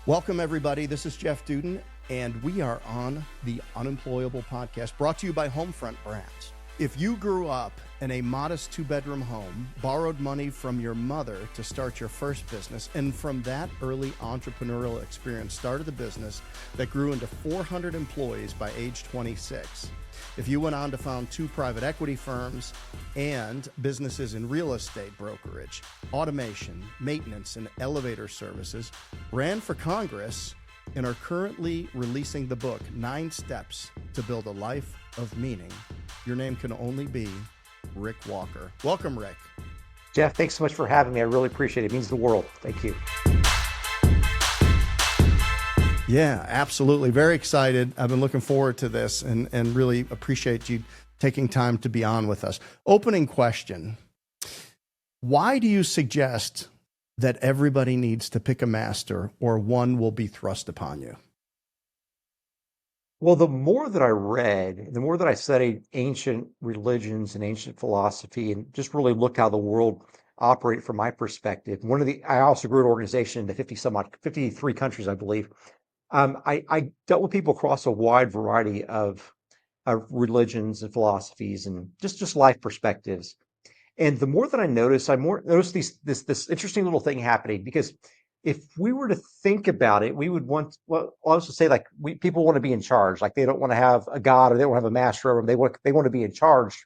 Welcome, everybody. This is Jeff Dudan, and we are on the Unemployable podcast, brought to you by Homefront Brands. If you grew up in a modest two-bedroom home, borrowed money from your mother to start your first business, and from that early entrepreneurial experience started a business that grew into 400 employees by age 26, if you went on to found 2 private equity firms and businesses in real estate brokerage, automation, maintenance, and elevator services, ran for Congress, and are currently releasing the book, 9 Steps to Build a Life of Meaning, your name can only be Rick Walker. Welcome, Rick. Jeff, thanks so much for having me. I really appreciate it. It means the world. Thank you. Yeah, absolutely. Very excited. I've been looking forward to this and really appreciate you taking time to be on with us. Opening question. Why do you suggest that everybody needs to pick a master or one will be thrust upon you? Well, the more that I read, the more that I studied ancient religions and ancient philosophy and just really looked how the world operated from my perspective. I also grew an organization into 53 countries, I believe. I dealt with people across a wide variety of religions and philosophies and just life perspectives. And the more that I noticed, noticed this interesting little thing happening, because if we were to think about it, we would want, well, I'll also say, like, people want to be in charge, like they don't want to have a god or they don't have a master over them. They want to be in charge.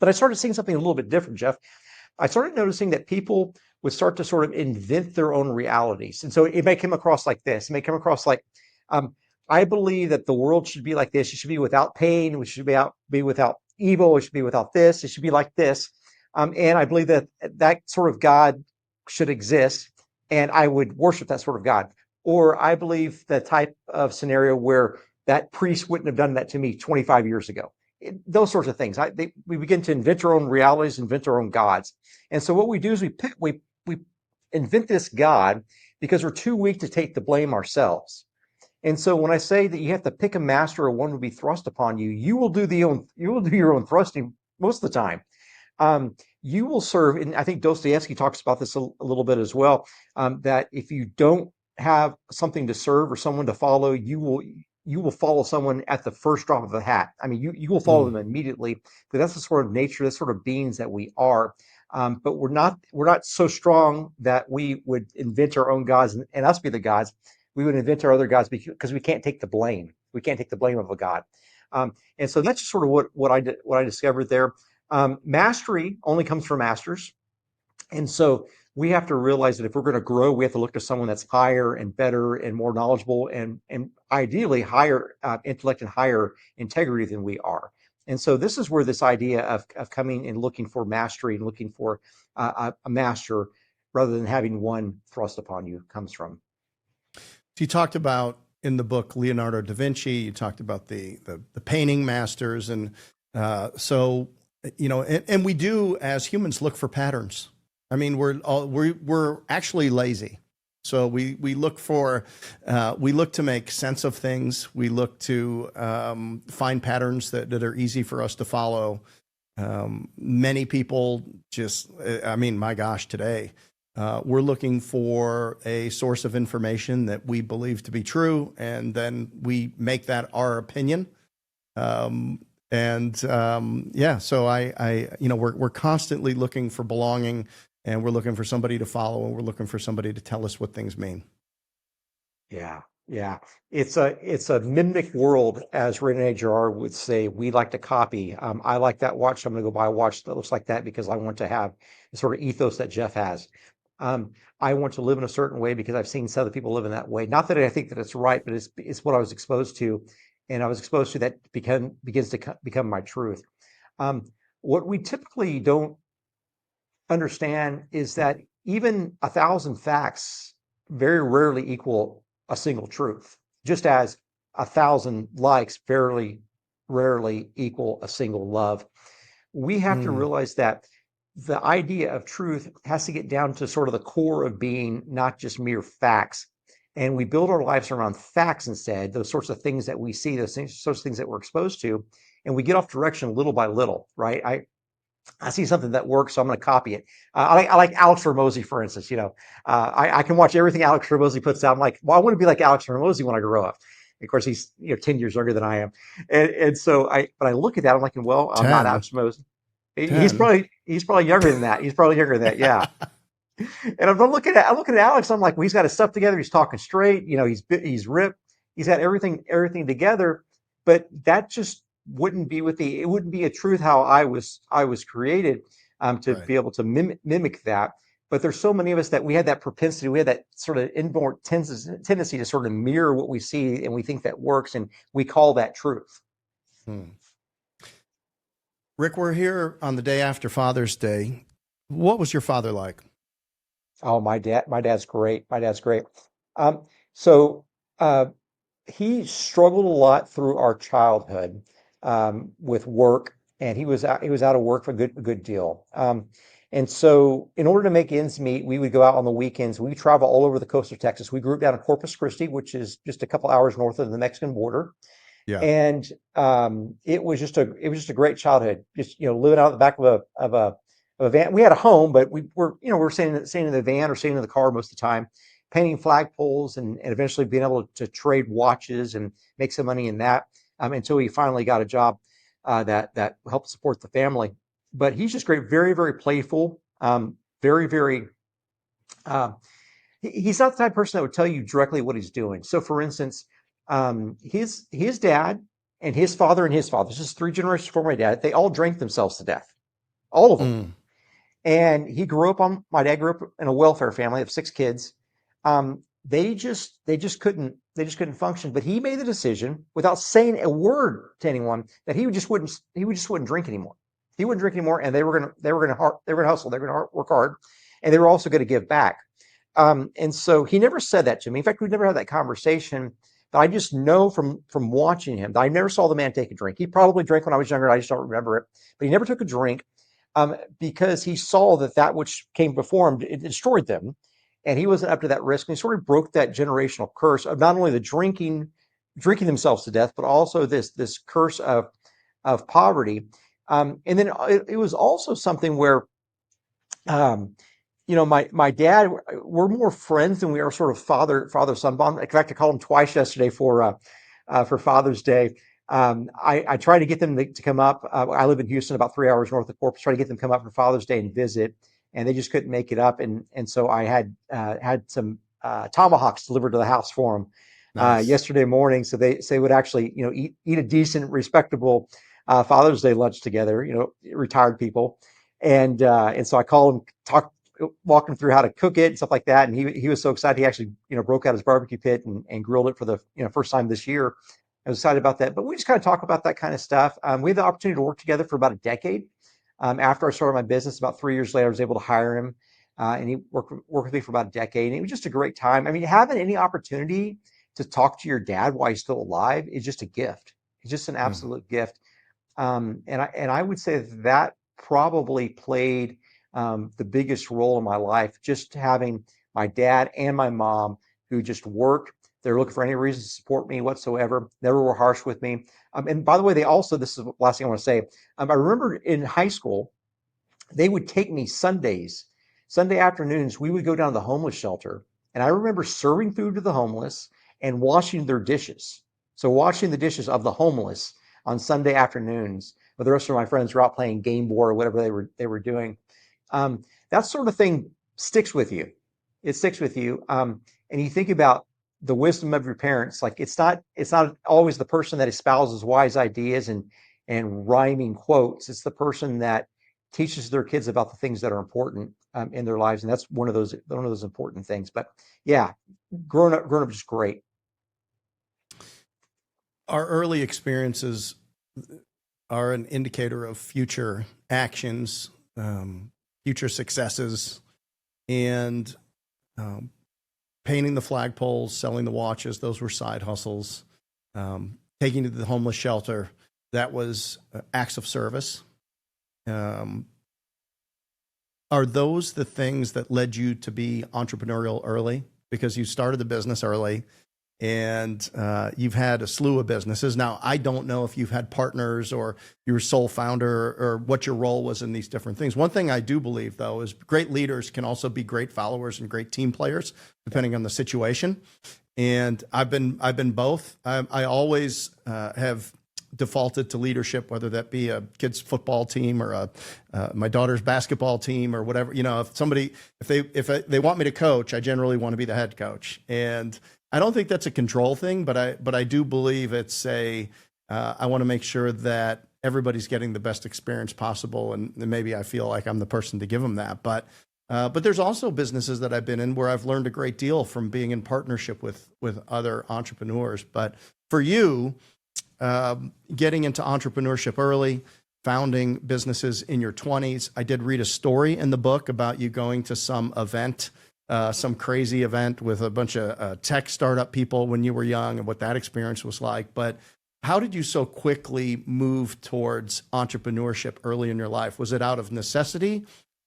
But I started seeing something a little bit different, Jeff. I started noticing that people would start to sort of invent their own realities. And so it may come across like this. It may come across like, I believe that the world should be like this. It should be without pain. We should be without evil. It should be without this. It should be like this. And I believe that that sort of God should exist, and I would worship that sort of God. Or I believe the type of scenario where that priest wouldn't have done that to me 25 years ago. Those sorts of things. We begin to invent our own realities, invent our own gods. And so what we do is we invent this God because we're too weak to take the blame ourselves. And so when I say that you have to pick a master or one will be thrust upon you, you will do your own thrusting most of the time. You will serve, and I think Dostoevsky talks about this a little bit as well, that if you don't have something to serve or someone to follow, you will follow someone at the first drop of a hat. I mean, you will follow them immediately, but that's the sort of nature, that's sort of beings that we are. But we're not so strong that we would invent our own gods and us be the gods. We would invent our other gods because we can't take the blame. We can't take the blame of a god. And so that's just sort of what I discovered there. Mastery only comes from masters. And so we have to realize that if we're going to grow, we have to look to someone that's higher and better and more knowledgeable and ideally higher intellect and higher integrity than we are. And so this is where this idea of coming and looking for mastery and looking for a master rather than having one thrust upon you comes from. You talked about in the book Leonardo da Vinci. You talked about the painting masters, and so and we do as humans look for patterns. I mean, we're actually lazy, so we look to make sense of things. We look to find patterns that are easy for us to follow. Many people my gosh, today. We're looking for a source of information that we believe to be true, and then we make that our opinion. So we're constantly looking for belonging, and we're looking for somebody to follow, and we're looking for somebody to tell us what things mean. Yeah. It's a mimic world, as Rene Girard would say. We like to copy. I like that watch. I'm going to go buy a watch that looks like that because I want to have the sort of ethos that Jeff has. I want to live in a certain way because I've seen other people live in that way. Not that I think that it's right, but it's what I was exposed to, and I was exposed to that begins to become my truth. What we typically don't understand is that even 1,000 facts very rarely equal a single truth, just as 1,000 likes very rarely equal a single love. We have to realize that the idea of truth has to get down to sort of the core of being, not just mere facts. And we build our lives around facts instead, those sorts of things that we see, those sorts of things that we're exposed to, and we get off direction little by little, right? I see something that works, so I'm going to copy it. I like Alex Hormozy, for instance. I can watch everything Alex Hormozy puts out. I'm like, well, I want to be like Alex Hormozy when I grow up. Of course, he's 10 years younger than I am, and so but I look at that, I'm like, well, I'm not 10. Alex Hormozy. He's 10. probably younger than that. He's probably younger than that. Yeah. And I'm looking at Alex. I'm like, well, he's got his stuff together. He's talking straight. He's ripped. He's got everything together. But that just wouldn't be it wouldn't be a truth how I was created to Right. be able to mimic that. But there's so many of us that we had that propensity, we had that sort of inborn tendency to sort of mirror what we see, and we think that works, and we call that truth. Hmm. Rick, we're here on the day after Father's Day. What was your father like? Oh, my dad's great. My dad's great. Um, so uh, he struggled a lot through our childhood with work, and he was out of work for a good deal. And so, in order to make ends meet, we would go out on the weekends. We would travel all over the coast of Texas. We grew up down in Corpus Christi, which is just a couple hours north of the Mexican border, Yeah. and it was just a great childhood. Just living out the back of a van. We had a home, but we were staying in the van or staying in the car most of the time, painting flagpoles and eventually being able to trade watches and make some money in that until he finally got a job that helped support the family. But he's just great, very very playful, very very. Uh, he's not the type of person that would tell you directly what he's doing. So, for instance, his dad and his father, this is three generations before my dad, they all drank themselves to death, all of them. Mm. And my dad grew up in a welfare family of six kids. They just couldn't function. But he made the decision without saying a word to anyone that he just wouldn't drink anymore. He wouldn't drink anymore, and they were gonna hustle, they were gonna work hard, and they were also going to give back. And so he never said that to me. In fact, we never had that conversation. But I just know from watching him that I never saw the man take a drink. He probably drank when I was younger. I just don't remember it. But he never took a drink because he saw that which came before him, it destroyed them, and he wasn't up to that risk. And he sort of broke that generational curse of not only the drinking themselves to death, but also this curse of poverty. And then it was also something where um, my dad, we're more friends than we are sort of father son bond. In fact, I called him twice yesterday for Father's Day. I tried to get them to come up. I live in Houston, about 3 hours north of Corpus. Try to get them to come up for Father's Day and visit, and they just couldn't make it up. And so I had some tomahawks delivered to the house for them Nice. yesterday morning, so they would actually eat a decent, respectable Father's Day lunch together. Retired people, and so I called him, walk him through how to cook it and stuff like that. And he was so excited. He actually, broke out his barbecue pit and grilled it for the, first time this year. I was excited about that. But we just kind of talk about that kind of stuff. We had the opportunity to work together for about a decade. After I started my business, about 3 years later, I was able to hire him. And he worked with me for about a decade. And it was just a great time. I mean, having any opportunity to talk to your dad while he's still alive is just a gift. It's just an Mm. absolute gift. And I would say that probably played the biggest role in my life, just having my dad and my mom who just worked. They're looking for any reason to support me whatsoever. Never were harsh with me. And by the way, this is the last thing I want to say. I remember in high school, they would take me Sunday afternoons, we would go down to the homeless shelter. And I remember serving food to the homeless and washing their dishes. So washing the dishes of the homeless on Sunday afternoons, with the rest of my friends were out playing game boy or whatever they were doing. That sort of thing sticks with you. It sticks with you. And you think about the wisdom of your parents. Like it's not always the person that espouses wise ideas and rhyming quotes. It's the person that teaches their kids about the things that are important in their lives, and that's one of those important things. But yeah, growing up is great. Our early experiences are an indicator of future actions, future successes, and um, painting the flagpoles, selling the watches, those were side hustles. Taking to the homeless shelter, that was acts of service. Are those the things that led you to be entrepreneurial early? Because you started the business early. and you've had a slew of businesses. Now, I don't know if you've had partners or you were sole founder or what your role was in these different things. One thing I do believe, though, is great leaders can also be great followers and great team players, depending on the situation. And I've been both. I always have defaulted to leadership, whether that be a kid's football team or my daughter's basketball team or whatever. If they want me to coach, I generally want to be the head coach. And I don't think that's a control thing, but I do believe it's I want to make sure that everybody's getting the best experience possible. And maybe I feel like I'm the person to give them that. But there's also businesses that I've been in where I've learned a great deal from being in partnership with other entrepreneurs. But for you, getting into entrepreneurship early, founding businesses in your 20s, I did read a story in the book about you going to some event, some crazy event with a bunch of tech startup people when you were young and what that experience was like. But how did you so quickly move towards entrepreneurship early in your life? Was it out of necessity?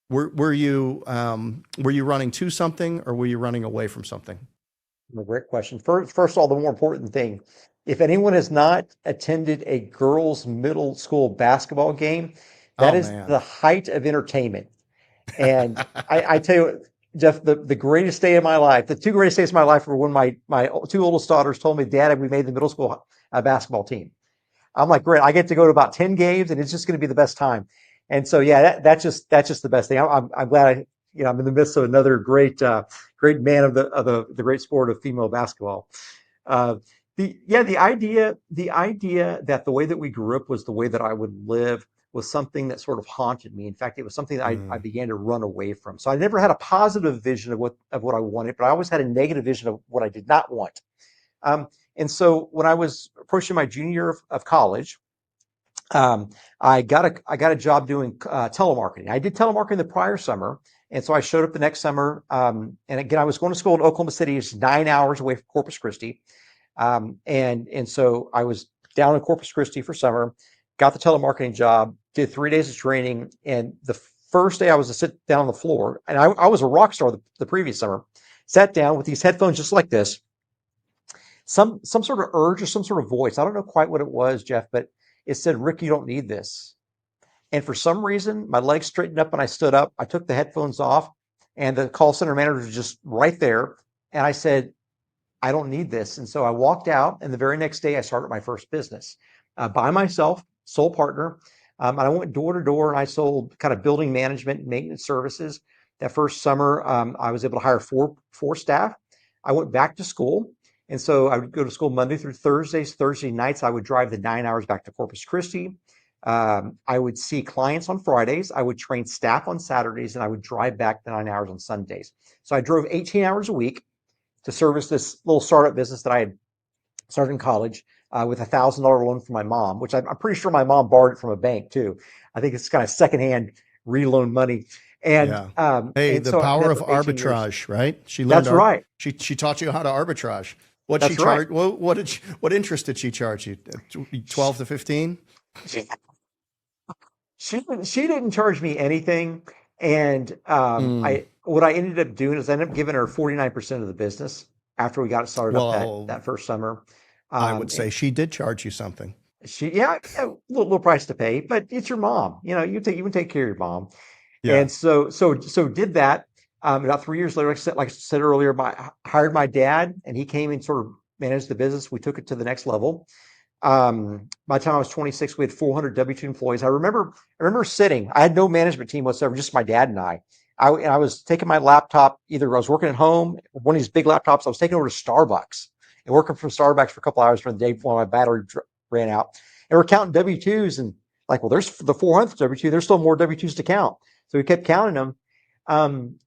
Were you running to something, or were you running away from something? A great question. First of all, the more important thing, if anyone has not attended a girls' middle school basketball game, that is the height of entertainment. And I tell you, Jeff, the greatest day of my life, the two greatest days of my life were when my two oldest daughters told me, Dad, we made the middle school basketball team. I'm like, great, I get to go to about 10 games and it's just going to be the best time. And so, yeah, that's just the best thing. I'm glad I'm in the midst of another great man of the great sport of female basketball. The idea that the way that we grew up was the way that I would live was something that sort of haunted me. In fact, it was something that I began to run away from. So I never had a positive vision of what I wanted, but I always had a negative vision of what I did not want. And so when I was approaching my junior year of college, I got a job doing telemarketing. I did telemarketing the prior summer, and so I showed up the next summer. And again, I was going to school in Oklahoma City. It's 9 hours away from Corpus Christi, and so I was down in Corpus Christi for summer. Got the telemarketing job. Did 3 days of training, and the first day I was to sit down on the floor, and I was a rock star the previous summer. Sat down with these headphones just like this. Some sort of urge or some sort of voice. I don't know quite what it was, Jeff, but it said, Rick, you don't need this. And for some reason, my legs straightened up and I stood up. I took the headphones off and the call center manager was just right there. And I said, I don't need this. And so I walked out, and the very next day I started my first business by myself, sole partner. And I went door to door and I sold kind of building management and maintenance services. That first summer, I was able to hire four staff. I went back to school. And so I would go to school Monday through Thursdays. Thursday nights, I would drive the 9 hours back to Corpus Christi. I would see clients on Fridays. I would train staff on Saturdays, and I would drive back the 9 hours on Sundays. So I drove 18 hours a week to service this little startup business that I had started in college with $1,000 loan from my mom, which I'm pretty sure my mom borrowed it from a bank too. I think it's kind of secondhand reloan money. And the power of arbitrage, right? She learned. That's right. She taught you how to arbitrage. What That's she charged? Right. What interest did she charge you? 12 to 15? She didn't charge me anything, and what I ended up doing is I ended up giving her 49% of the business after we got it started up that first summer. I would say she did charge you something. A little price to pay, but it's your mom. You can take care of your mom. Yeah. And so did that. About 3 years later, like I said earlier, hired my dad, and he came and sort of managed the business. We took it to the next level. By the time I was 26, we had 400 W-2 employees. I remember sitting. I had no management team whatsoever, just my dad and I. I was taking my laptop. Either I was working at home, one of these big laptops. I was taking over to Starbucks and working from Starbucks for a couple hours during the day before my battery ran out. And we're counting W-2s, and like, well, there's the 400th W-2. There's still more W-2s to count. So we kept counting them.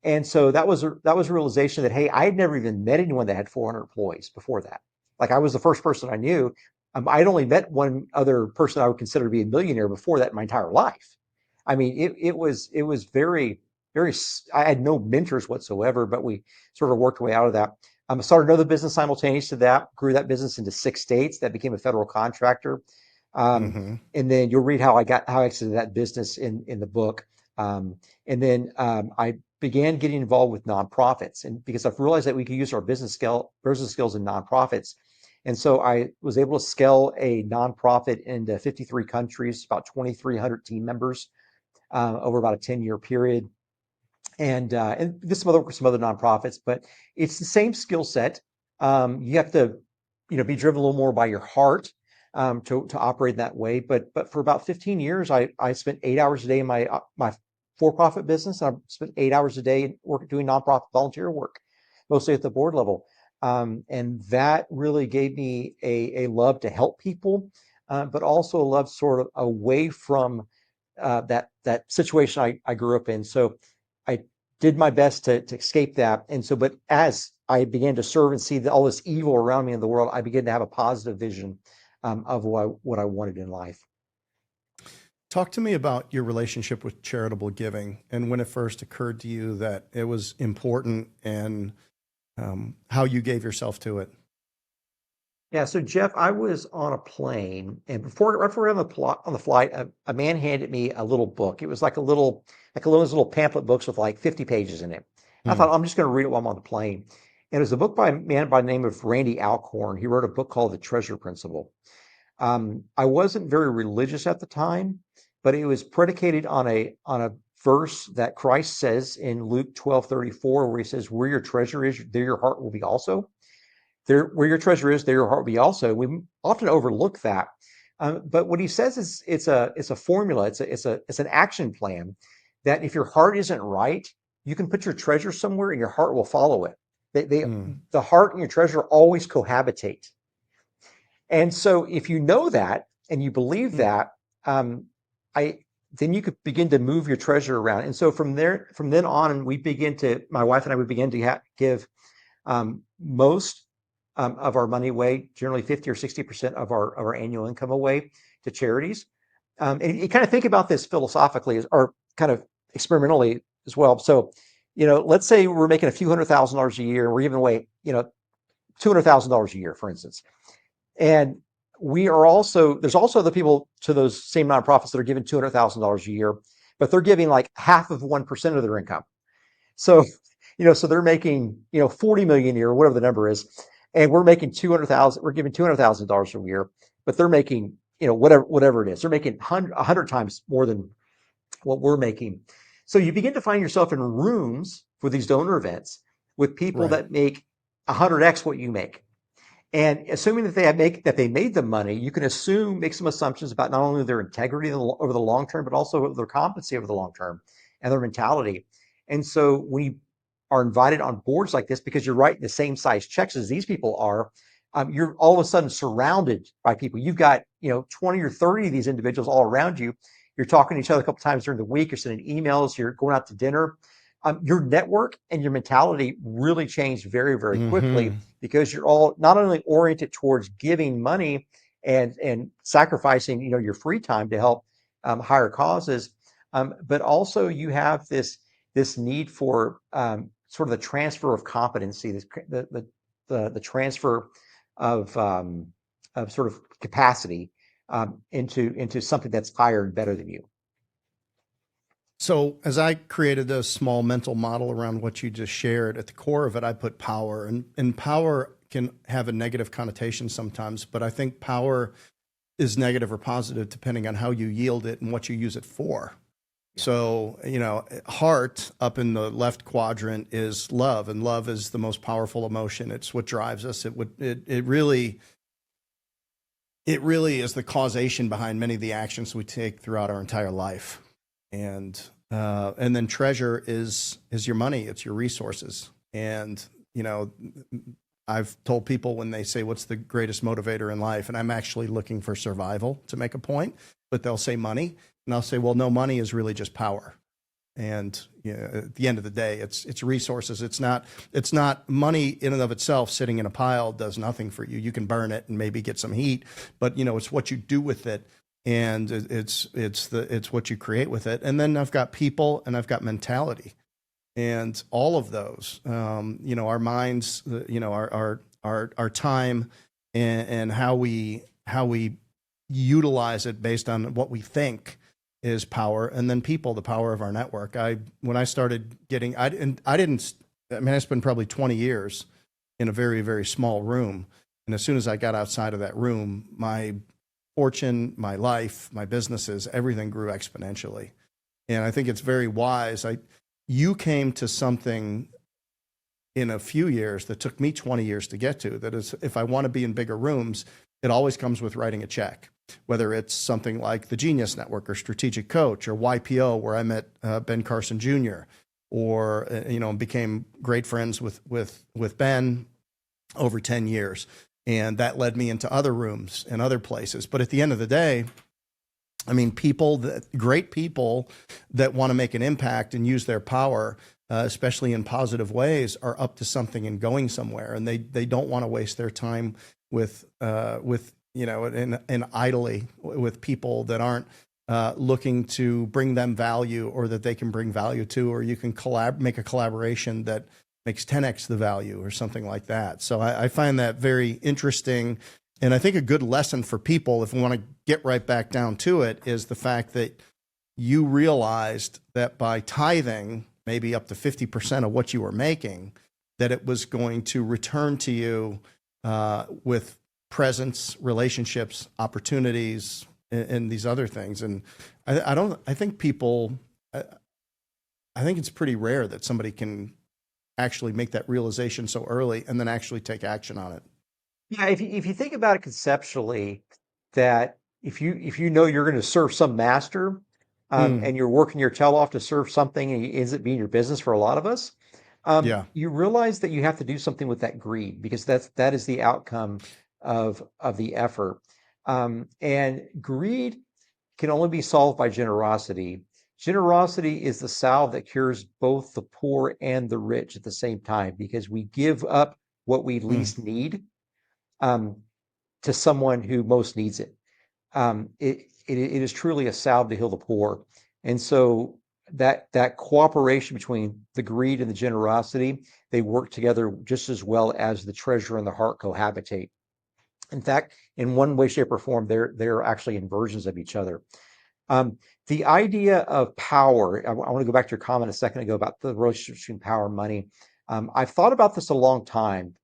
And so that was a realization that, hey, I had never even met anyone that had 400 employees before that. Like, I was the first person I knew. I'd only met one other person I would consider to be a millionaire before that in my entire life. I mean, it was very, very, I had no mentors whatsoever, but we sort of worked our way out of that. I started another business simultaneous to that, grew that business into 6 states. That became a federal contractor. And then you'll read how I exited that business in the book. And then I began getting involved with nonprofits, and because I've realized that we could use our business skills in nonprofits. And so I was able to scale a nonprofit into 53 countries, about 2,300 team members over about a 10-year period. And this some other nonprofits, but it's the same skill set. You have to, be driven a little more by your heart to operate that way. But for about 15 years, I spent 8 hours a day in my for-profit business. I spent 8 hours a day doing nonprofit volunteer work, mostly at the board level. And that really gave me a love to help people, but also a love sort of away from that situation I grew up in. So I did my best to escape that. And so, but as I began to serve and see all this evil around me in the world, I began to have a positive vision of what I wanted in life. Talk to me about your relationship with charitable giving and when it first occurred to you that it was important, and how you gave yourself to it. Yeah, so Jeff, I was on a plane, and right before on the flight, a man handed me a little book. It was like like one of those little pamphlet books with like 50 pages in it. I Hmm. thought, I'm just going to read it while I'm on the plane. And it was a book by a man by the name of Randy Alcorn. He wrote a book called The Treasure Principle. I wasn't very religious at the time, but it was predicated on a verse that Christ says in Luke 12:34, where he says, "Where your treasure is, there your heart will be also." There, where your treasure is, there your heart will be also. We often overlook that, but what he says is it's a formula. It's an action plan that if your heart isn't right, you can put your treasure somewhere and your heart will follow it. Hmm. The heart and your treasure always cohabitate. And so if you know that and you believe Hmm. that, I then you could begin to move your treasure around. And so from then on, my wife and I would begin to give most of our money away, generally 50 or 60% of our annual income away to charities. And you kind of think about this philosophically or kind of experimentally as well. So, let's say we're making a few $100,000 a year, and we're giving away, $200,000 a year, for instance. And there's also the people to those same nonprofits that are giving $200,000 a year, but they're giving like half of 1% of their income. So, so they're making, 40 million a year, or whatever the number is. And we're making 200,000, we're giving $200,000 a year, but they're making, whatever it is, they're making 100 times more than what we're making. So you begin to find yourself in rooms for these donor events with people Right. that make 100x what you make. And assuming that they made the money, you can make some assumptions about not only their integrity over the long term, but also their competency over the long term and their mentality. And so when you are invited on boards like this, because you're writing the same size checks as these people are, you're all of a sudden surrounded by people. You've got 20 or 30 of these individuals all around you. You're talking to each other a couple times during the week. You're sending emails. You're going out to dinner. Your network and your mentality really change very, very quickly Hmm. because you're all not only oriented towards giving money and sacrificing, your free time to help higher causes, but also you have this need for sort of the transfer of competency, the transfer of sort of capacity into something that's higher and better than you. So as I created a small mental model around what you just shared, at the core of it, I put power, and power can have a negative connotation sometimes, but I think power is negative or positive depending on how you yield it and what you use it for. Yeah. So, heart up in the left quadrant is love, and love is the most powerful emotion. It's what drives us. It really is the causation behind many of the actions we take throughout our entire life. And then treasure is your money. It's your resources. And, I've told people when they say, what's the greatest motivator in life? And I'm actually looking for survival to make a point, but they'll say money. And I'll say, well, no, money is really just power. And at the end of the day, it's resources. It's not money in and of itself sitting in a pile does nothing for you. You can burn it and maybe get some heat, but it's what you do with it, and it's what you create with it. And then I've got people and I've got mentality, and all of those, our minds, our time, and how we utilize it based on what we think is power, and then people, the power of our network. When I started getting, I mean, I spent probably 20 years in a very, very small room. And as soon as I got outside of that room, my fortune, my life, my businesses, everything grew exponentially. And I think it's very wise. You came to something in a few years that took me 20 years to get to. That is, if I want to be in bigger rooms, it always comes with writing a check, whether it's something like the Genius Network or Strategic Coach or YPO, where I met Ben Carson Jr., or became great friends with Ben over 10 years. And that led me into other rooms and other places. But at the end of the day, I mean, great people that want to make an impact and use their power, especially in positive ways, are up to something and going somewhere. And they don't want to waste their time with and idly with people that aren't looking to bring them value, or that they can bring value to, or you can make a collaboration that makes 10x the value or something like that. So I find that very interesting. And I think a good lesson for people, if we want to get right back down to it, is the fact that you realized that by tithing maybe up to 50% of what you were making, that it was going to return to you with presence, relationships, opportunities, and these other things. And I think it's pretty rare that somebody can actually make that realization so early and then actually take action on it. Yeah, if you think about it conceptually, that if you know you're going to serve some master, and you're working your tail off to serve something, and it ends up being your business for a lot of us, Yeah. you realize that you have to do something with that greed, because that is the outcome of the effort. And greed can only be solved by generosity. Generosity is the salve that cures both the poor and the rich at the same time, because we give up what we least need to someone who most needs it. It is truly a salve to heal the poor. And so that cooperation between the greed and the generosity, they work together just as well as the treasure and the heart cohabitate. In fact, in one way, shape, or form, they're actually inversions of each other. The idea of power, I want to go back to your comment a second ago about the relationship between power and money. I've thought about this a long time.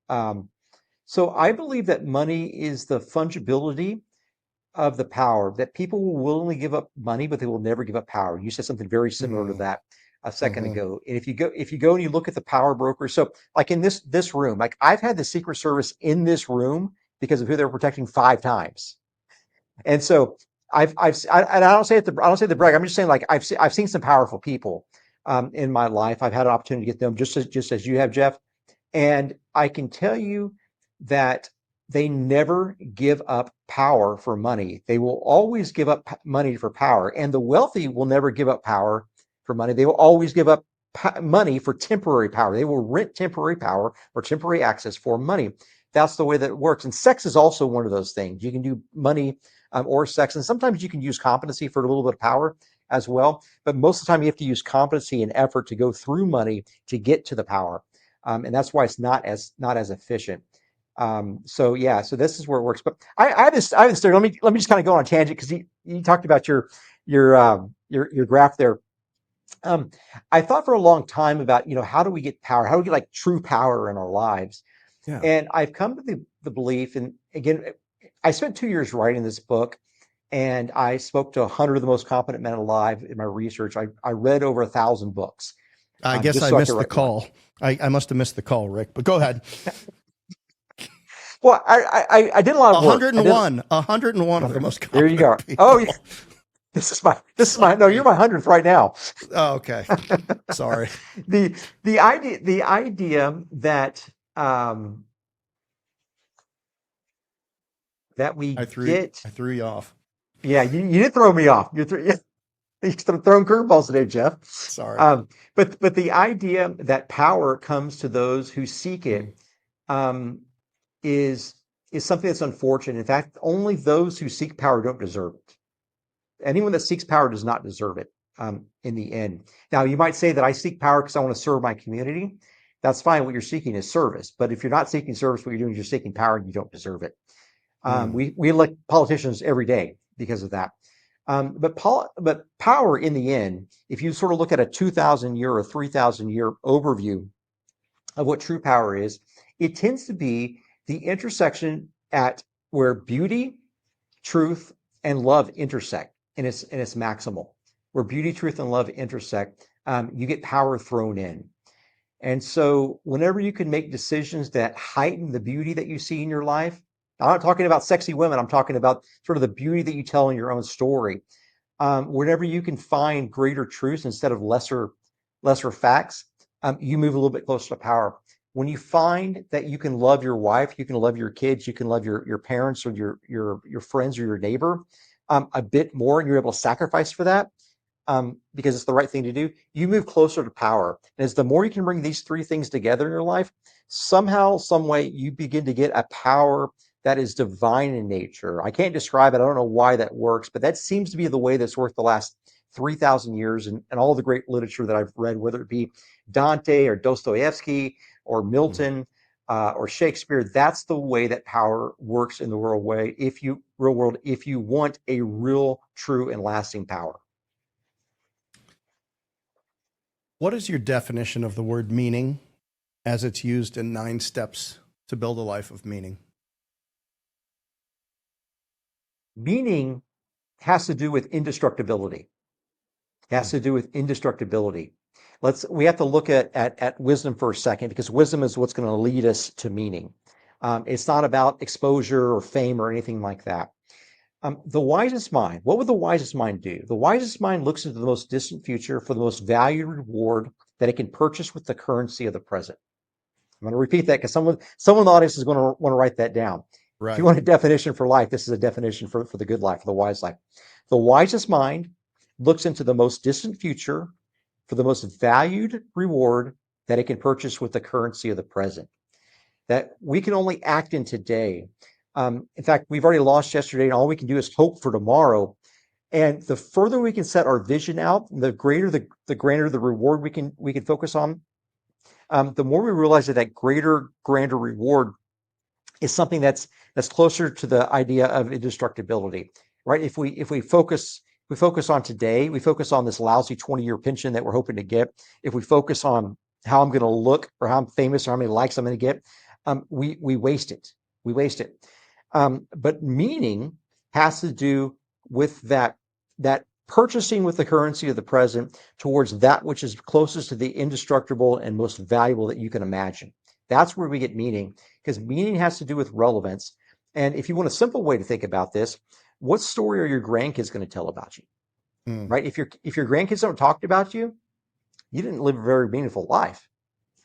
So I believe that money is the fungibility of the power, that people will willingly give up money, but they will never give up power. You said something very similar to that a second ago. And if you go and you look at the power brokers, so like in this room, like I've had the Secret Service in this room because of who they were protecting 5 times. And so and I don't say it to brag. I'm just saying, like, I've seen some powerful people in my life. I've had an opportunity to get them just as you have, Jeff. And I can tell you that they never give up power for money. They will always give up money for power. And the wealthy will never give up power for money. They will always give up money for temporary power. They will rent temporary power or temporary access for money. That's the way that it works. And sex is also one of those things. You can do money or sex. And sometimes you can use competency for a little bit of power as well. But most of the time you have to use competency and effort to go through money to get to the power. And that's why it's not as efficient. So this is where it works. But I have this theory. Let me just kind of go on a tangent, because you talked about your graph there. I thought for a long time about, how do we get power? How do we get like true power in our lives? Yeah. And I've come to the belief, and again, I spent 2 years writing this book, and I spoke to 100 of the most competent men alive in my research. I read over 1,000 books. I guess I missed the call. I must have missed the call, Rick, but go ahead. Well, I did a lot of work. 101 of the most competent There you go. people. Oh, yeah. This is my no, you're my 100th right now. Oh, okay. Sorry. The idea that that we I threw you off. Yeah, you did throw me off. You're throwing curveballs today, Jeff. Sorry. But the idea that power comes to those who seek it is something that's unfortunate. In fact, only those who seek power don't deserve it. Anyone that seeks power does not deserve it in the end. Now, you might say that I seek power because I want to serve my community. That's fine. What you're seeking is service. But if you're not seeking service, what you're doing is you're seeking power, and you don't deserve it. We elect politicians every day because of that. But power in the end, if you sort of look at a 2,000 year or 3,000 year overview of what true power is, it tends to be the intersection at where beauty, truth, and love intersect, and it's maximal. Where beauty, truth, and love intersect, you get power thrown in. And so whenever you can make decisions that heighten the beauty that you see in your life, I'm not talking about sexy women, I'm talking about sort of the beauty that you tell in your own story. Whenever you can find greater truths instead of lesser facts, you move a little bit closer to power. When you find that you can love your wife, you can love your kids, you can love your parents or your friends or your neighbor a bit more, and you're able to sacrifice for that, because it's the right thing to do, you move closer to power. And as the more you can bring these three things together in your life, somehow, some way, you begin to get a power that is divine in nature. I can't describe it. I don't know why that works, but that seems to be the way that's worked the last 3,000 years, and all the great literature that I've read, whether it be Dante or Dostoevsky or Milton or Shakespeare. That's the way that power works in the real world, if you want a real, true, and lasting power. What is your definition of the word meaning as it's used in 9 Steps to Build a Life of Meaning? Meaning has to do with indestructibility. It has to do with indestructibility. We have to look at wisdom for a second, because wisdom is what's going to lead us to meaning. It's not about exposure or fame or anything like that. The wisest mind, what would the wisest mind do? The wisest mind looks into the most distant future for the most valued reward that it can purchase with the currency of the present. I'm going to repeat that because someone in the audience is going to want to write that down. If you Right. want a definition for life, this is a definition for the good life, for the wise life. The wisest mind looks into the most distant future for the most valued reward that it can purchase with the currency of the present. That we can only act in today. In fact, we've already lost yesterday, and all we can do is hope for tomorrow. And the further we can set our vision out, the greater the grander the reward we can focus on. The more we realize that grander reward is something that's closer to the idea of indestructibility, right? If we focus on today, we focus on this lousy 20-year pension that we're hoping to get. If we focus on how I'm going to look, or how I'm famous, or how many likes I'm going to get, we waste it. We waste it. But meaning has to do with that purchasing with the currency of the present towards that which is closest to the indestructible and most valuable that you can imagine. That's where we get meaning, because meaning has to do with relevance. And if you want a simple way to think about this, what story are your grandkids going to tell about you? Right? If your grandkids don't talk about you, you didn't live a very meaningful life,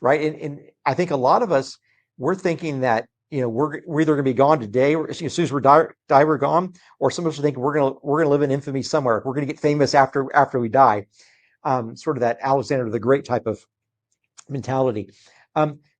right? And I think a lot of us, we're thinking that, we're either going to be gone today, or as soon as we die, we're gone, or some of us are thinking we're going to live in infamy somewhere. We're going to get famous after we die. Sort of that Alexander the Great type of mentality.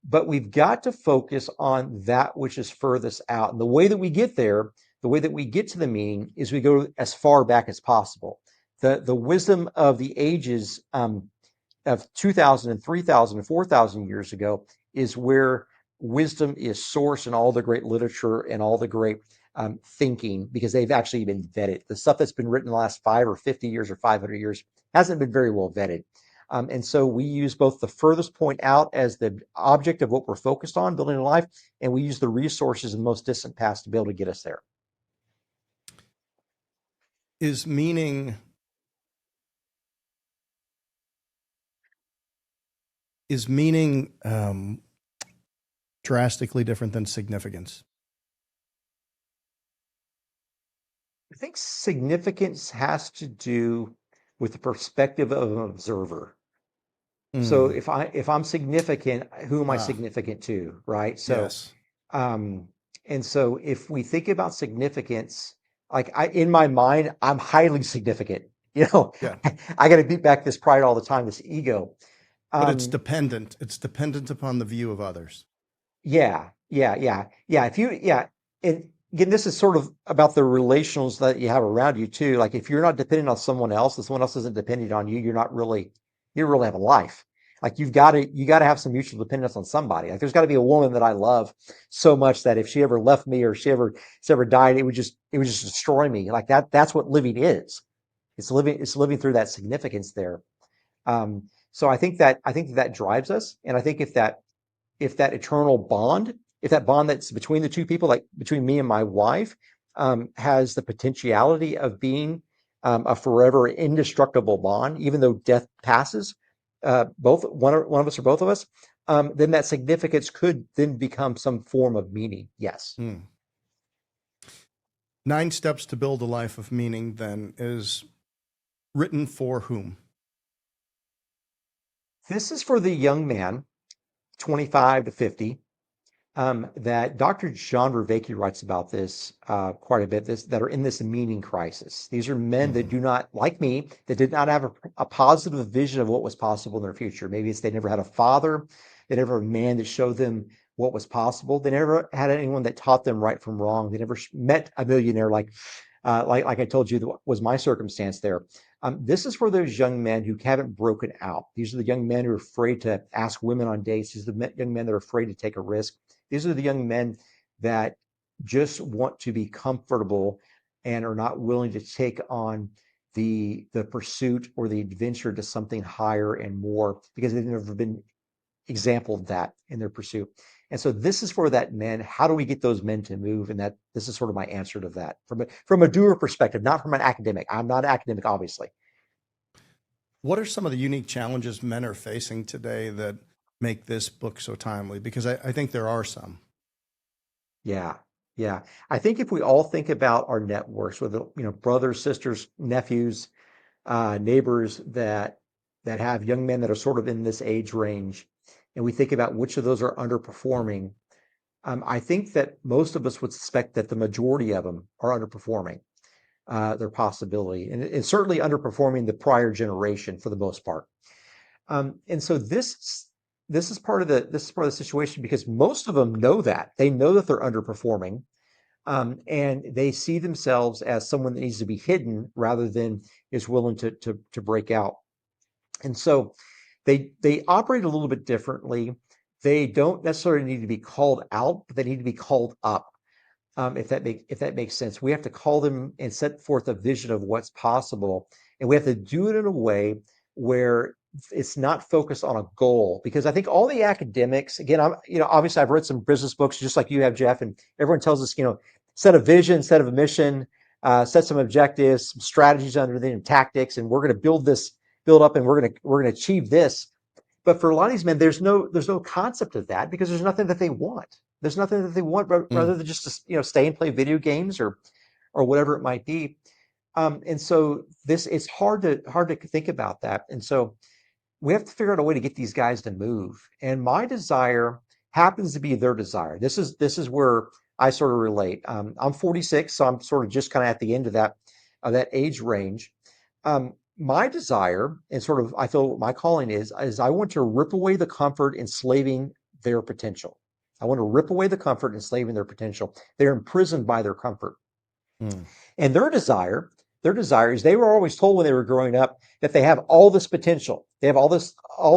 But we've got to focus on that which is furthest out. And the way that we get there, the way that we get to the meaning, is we go as far back as possible. The wisdom of the ages of 2,000 and 3,000 and 4,000 years ago is where wisdom is sourced in all the great literature and all the great thinking, because they've actually been vetted. The stuff that's been written in the last 5 or 50 years or 500 years hasn't been very well vetted. And so we use both the furthest point out as the object of what we're focused on, building a life, and we use the resources in the most distant past to be able to get us there. Is meaning drastically different than significance? I think significance has to do with the perspective of an observer. So if I'm significant, who am I significant to, right? So, Yes. and so if we think about significance, like in my mind, I'm highly significant. Yeah. I got to beat back this pride all the time, this ego. But it's Um, dependent. It's dependent upon the view of others. yeah. And again, this is sort of about the relationals that you have around you too. Like if you're not dependent on someone else, and someone else isn't dependent on you, you don't really have a life. Like you got to have some mutual dependence on somebody. Like there's got to be a woman that I love so much that if she ever left me, or she ever died, it would just destroy me. Like that's what living is. It's living through that significance there. So I think that drives us, and I think if that eternal bond, if that bond that's between the two people, like between me and my wife, has the potentiality of being a forever indestructible bond, even though death passes, both one of us or both of us, then that significance could then become some form of meaning. Yes. 9 Steps to Build a Life of Meaning, then, is written for whom? This is for the young man, 25 to 50, that Dr. John Vervaeke writes about this quite a bit, that are in this meaning crisis. These are men that do not, like me, that did not have a positive vision of what was possible in their future. Maybe it's they never had a father, they never had a man that showed them what was possible. They never had anyone that taught them right from wrong. They never met a millionaire like I told you was my circumstance there. This is for those young men who haven't broken out. These are the young men who are afraid to ask women on dates. These are the young men that are afraid to take a risk. These are the young men that just want to be comfortable and are not willing to take on the pursuit or the adventure to something higher and more because they've never been exampled that in their pursuit. And so this is for that men. How do we get those men to move? And that this is sort of my answer to that from a doer perspective, not from an academic. I'm not an academic, obviously. What are some of the unique challenges men are facing today that make this book so timely? Because I think there are some. Yeah. Yeah. I think if we all think about our networks with, brothers, sisters, nephews, neighbors that have young men that are sort of in this age range, and we think about which of those are underperforming, I think that most of us would suspect that the majority of them are underperforming their possibility, and certainly underperforming the prior generation for the most part. And so this is part of the situation because most of them know that they know that they're underperforming, and they see themselves as someone that needs to be hidden rather than is willing to break out. And so they operate a little bit differently. They don't necessarily need to be called out, but they need to be called up. If that makes sense, we have to call them and set forth a vision of what's possible, and we have to do it in a way where it's not focused on a goal. Because I think all the academics, again, obviously I've read some business books just like you have, Jeff, and everyone tells us, set a vision, set of a mission, set some objectives, some strategies under the tactics, and we're going to build up, and we're going to achieve this. But for a lot of these men, there's no concept of that because there's nothing that they want. There's nothing that they want rather than just to stay and play video games or whatever it might be. And so it's hard to think about that. And so we have to figure out a way to get these guys to move. And my desire happens to be their desire. This is where I sort of relate. I'm 46, so I'm sort of just kind of at the end of that age range. My desire and sort of I feel what my calling is I want to rip away the comfort enslaving their potential. I want to rip away the comfort enslaving their potential. They're imprisoned by their comfort. And their desire is they were always told when they were growing up that they have all this potential. They have all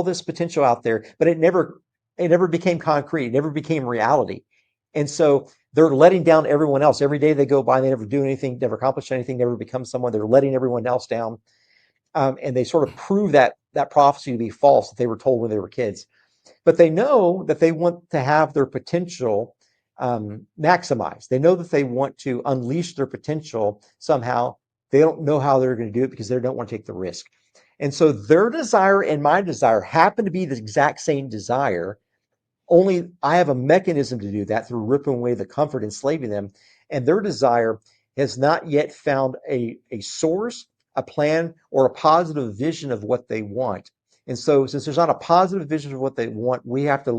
this potential out there, but it never became concrete. It never became reality. And so they're letting down everyone else. Every day they go by, they never do anything, never accomplish anything, never become someone. They're letting everyone else down. And they sort of prove that prophecy to be false that they were told when they were kids. But they know that they want to have their potential maximized. They know that they want to unleash their potential somehow. They don't know how they're going to do it because they don't want to take the risk. And so their desire and my desire happen to be the exact same desire, only I have a mechanism to do that through ripping away the comfort enslaving them. And their desire has not yet found a source, a plan, or a positive vision of what they want. And so since there's not a positive vision of what they want, we have to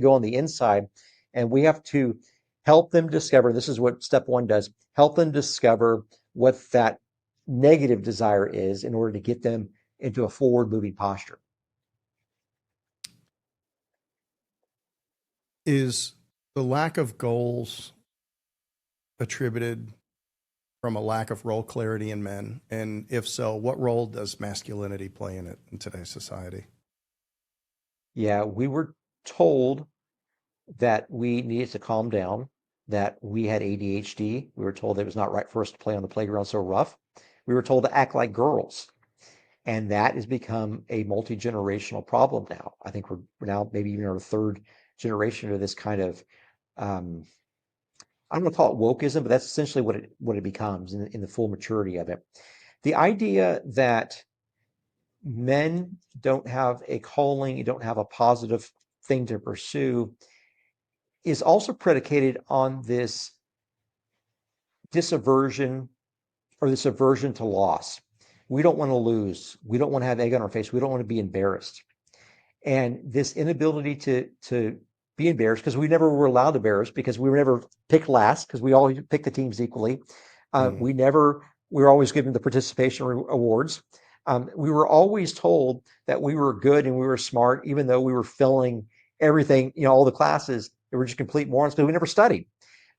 go on the inside, and we have to help them discover. This is what step one does: help them discover what that negative desire is in order to get them into a forward moving posture. Is the lack of goals attributed from a lack of role clarity in men? And if so, what role does masculinity play in it in today's society? Yeah, we were told that we needed to calm down, that we had ADHD. We were told that it was not right for us to play on the playground so rough. We were told to act like girls. And that has become a multi-generational problem now. I think we're now maybe even our third generation of this kind of, um, I don't want to call it wokeism, but that's essentially what it becomes in the full maturity of it. The idea that men don't have a calling, you don't have a positive thing to pursue, is also predicated on this disaversion or this aversion to loss. We don't want to lose. We don't want to have egg on our face. We don't want to be embarrassed. And this inability to be embarrassed, because we never were allowed to embarrass, because we were never picked last, because we all picked the teams equally. We were always given the participation awards. We were always told that we were good and we were smart, even though we were failing everything, all the classes. They were just complete morons because we never studied.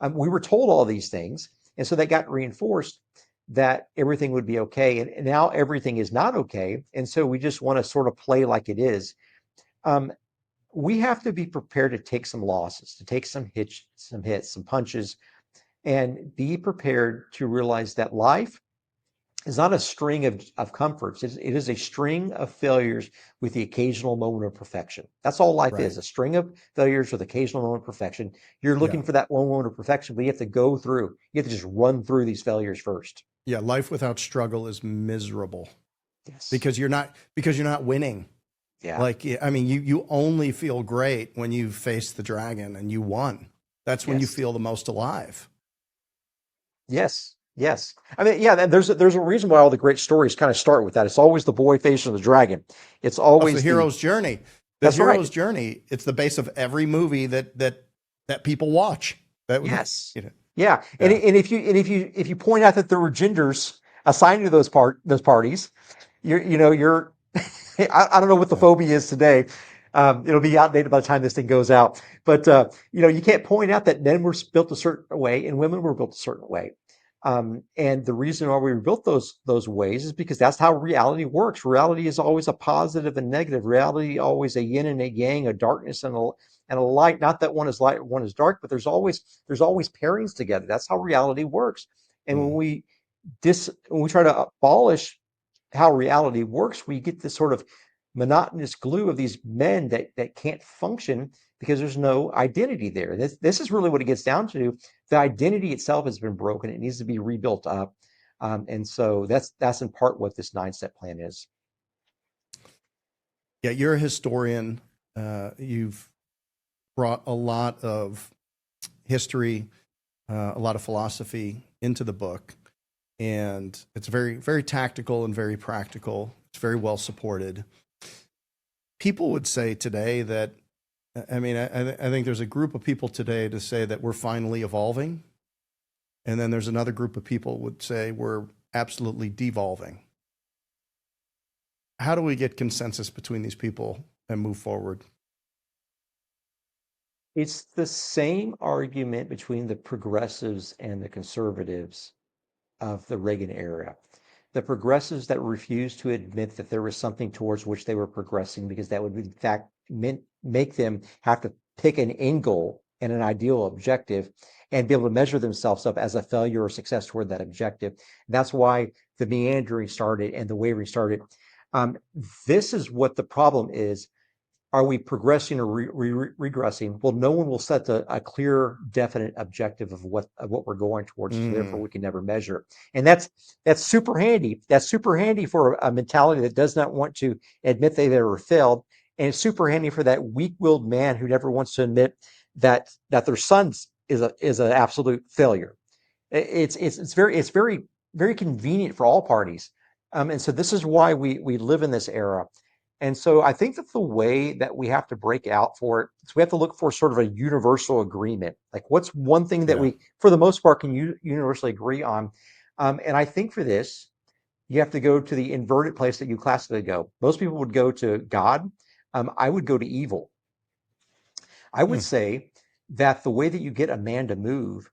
We were told all these things. And so that got reinforced that everything would be okay. And now everything is not okay. And so we just want to sort of play like it is. We have to be prepared to take some losses, to take some hits, some punches, and be prepared to realize that life is not a string of comforts. It is a string of failures with the occasional moment of perfection. That's all life is, a string of failures with occasional moment of perfection. You're looking for that one moment of perfection, but you have to go through, you have to just run through these failures first. Yeah, life without struggle is miserable. Yes. Because you're not winning. Yeah. Like, I mean, you only feel great when you face the dragon and you won. That's when you feel the most alive. Yes. Yes. I mean, yeah, there's a reason why all the great stories kind of start with that. It's always the boy facing the dragon. It's always the hero's journey. That's right. Hero's journey. It's the base of every movie that people watch. Yes. Yeah. And if you point out that there were genders assigned to those parties, you're I don't know what the phobia is today. It'll be outdated by the time this thing goes out. But you can't point out that men were built a certain way and women were built a certain way. And the reason why we were built those ways is because that's how reality works. Reality is always a positive and negative. Reality always a yin and a yang, a darkness and a light. Not that one is light, one is dark, but there's always pairings together. That's how reality works. And when we try to abolish how reality works, we get this sort of monotonous glue of these men that can't function because there's no identity there. This is really what it gets down to. The identity itself has been broken. It needs to be rebuilt up. And so that's in part what this 9-step plan is. Yeah, you're a historian. You've brought a lot of history, a lot of philosophy into the book. And it's very, very tactical and very practical. It's very well supported. People would say today that, I mean, I think there's a group of people today to say that we're finally evolving. And then there's another group of people would say we're absolutely devolving. How do we get consensus between these people and move forward? It's the same argument between the progressives and the conservatives of the Reagan era. The progressives that refused to admit that there was something towards which they were progressing, because that would in fact make them have to pick an end goal and an ideal objective and be able to measure themselves up as a failure or success toward that objective. That's why the meandering started and the wavering started. This is what the problem is. Are we progressing or regressing? Well, no one will set a clear, definite objective of what we're going towards. So therefore, we can never measure. And that's super handy. That's super handy for a mentality that does not want to admit they ever failed, and it's super handy for that weak-willed man who never wants to admit that their son is an absolute failure. It's very very convenient for all parties, and so this is why we live in this era. And so I think that the way that we have to break out for it, so we have to look for sort of a universal agreement. Like, what's one thing that we, for the most part, can universally agree on? And I think for this, you have to go to the inverted place that you classically go. Most people would go to God. I would go to evil. I would say that the way that you get a man to move,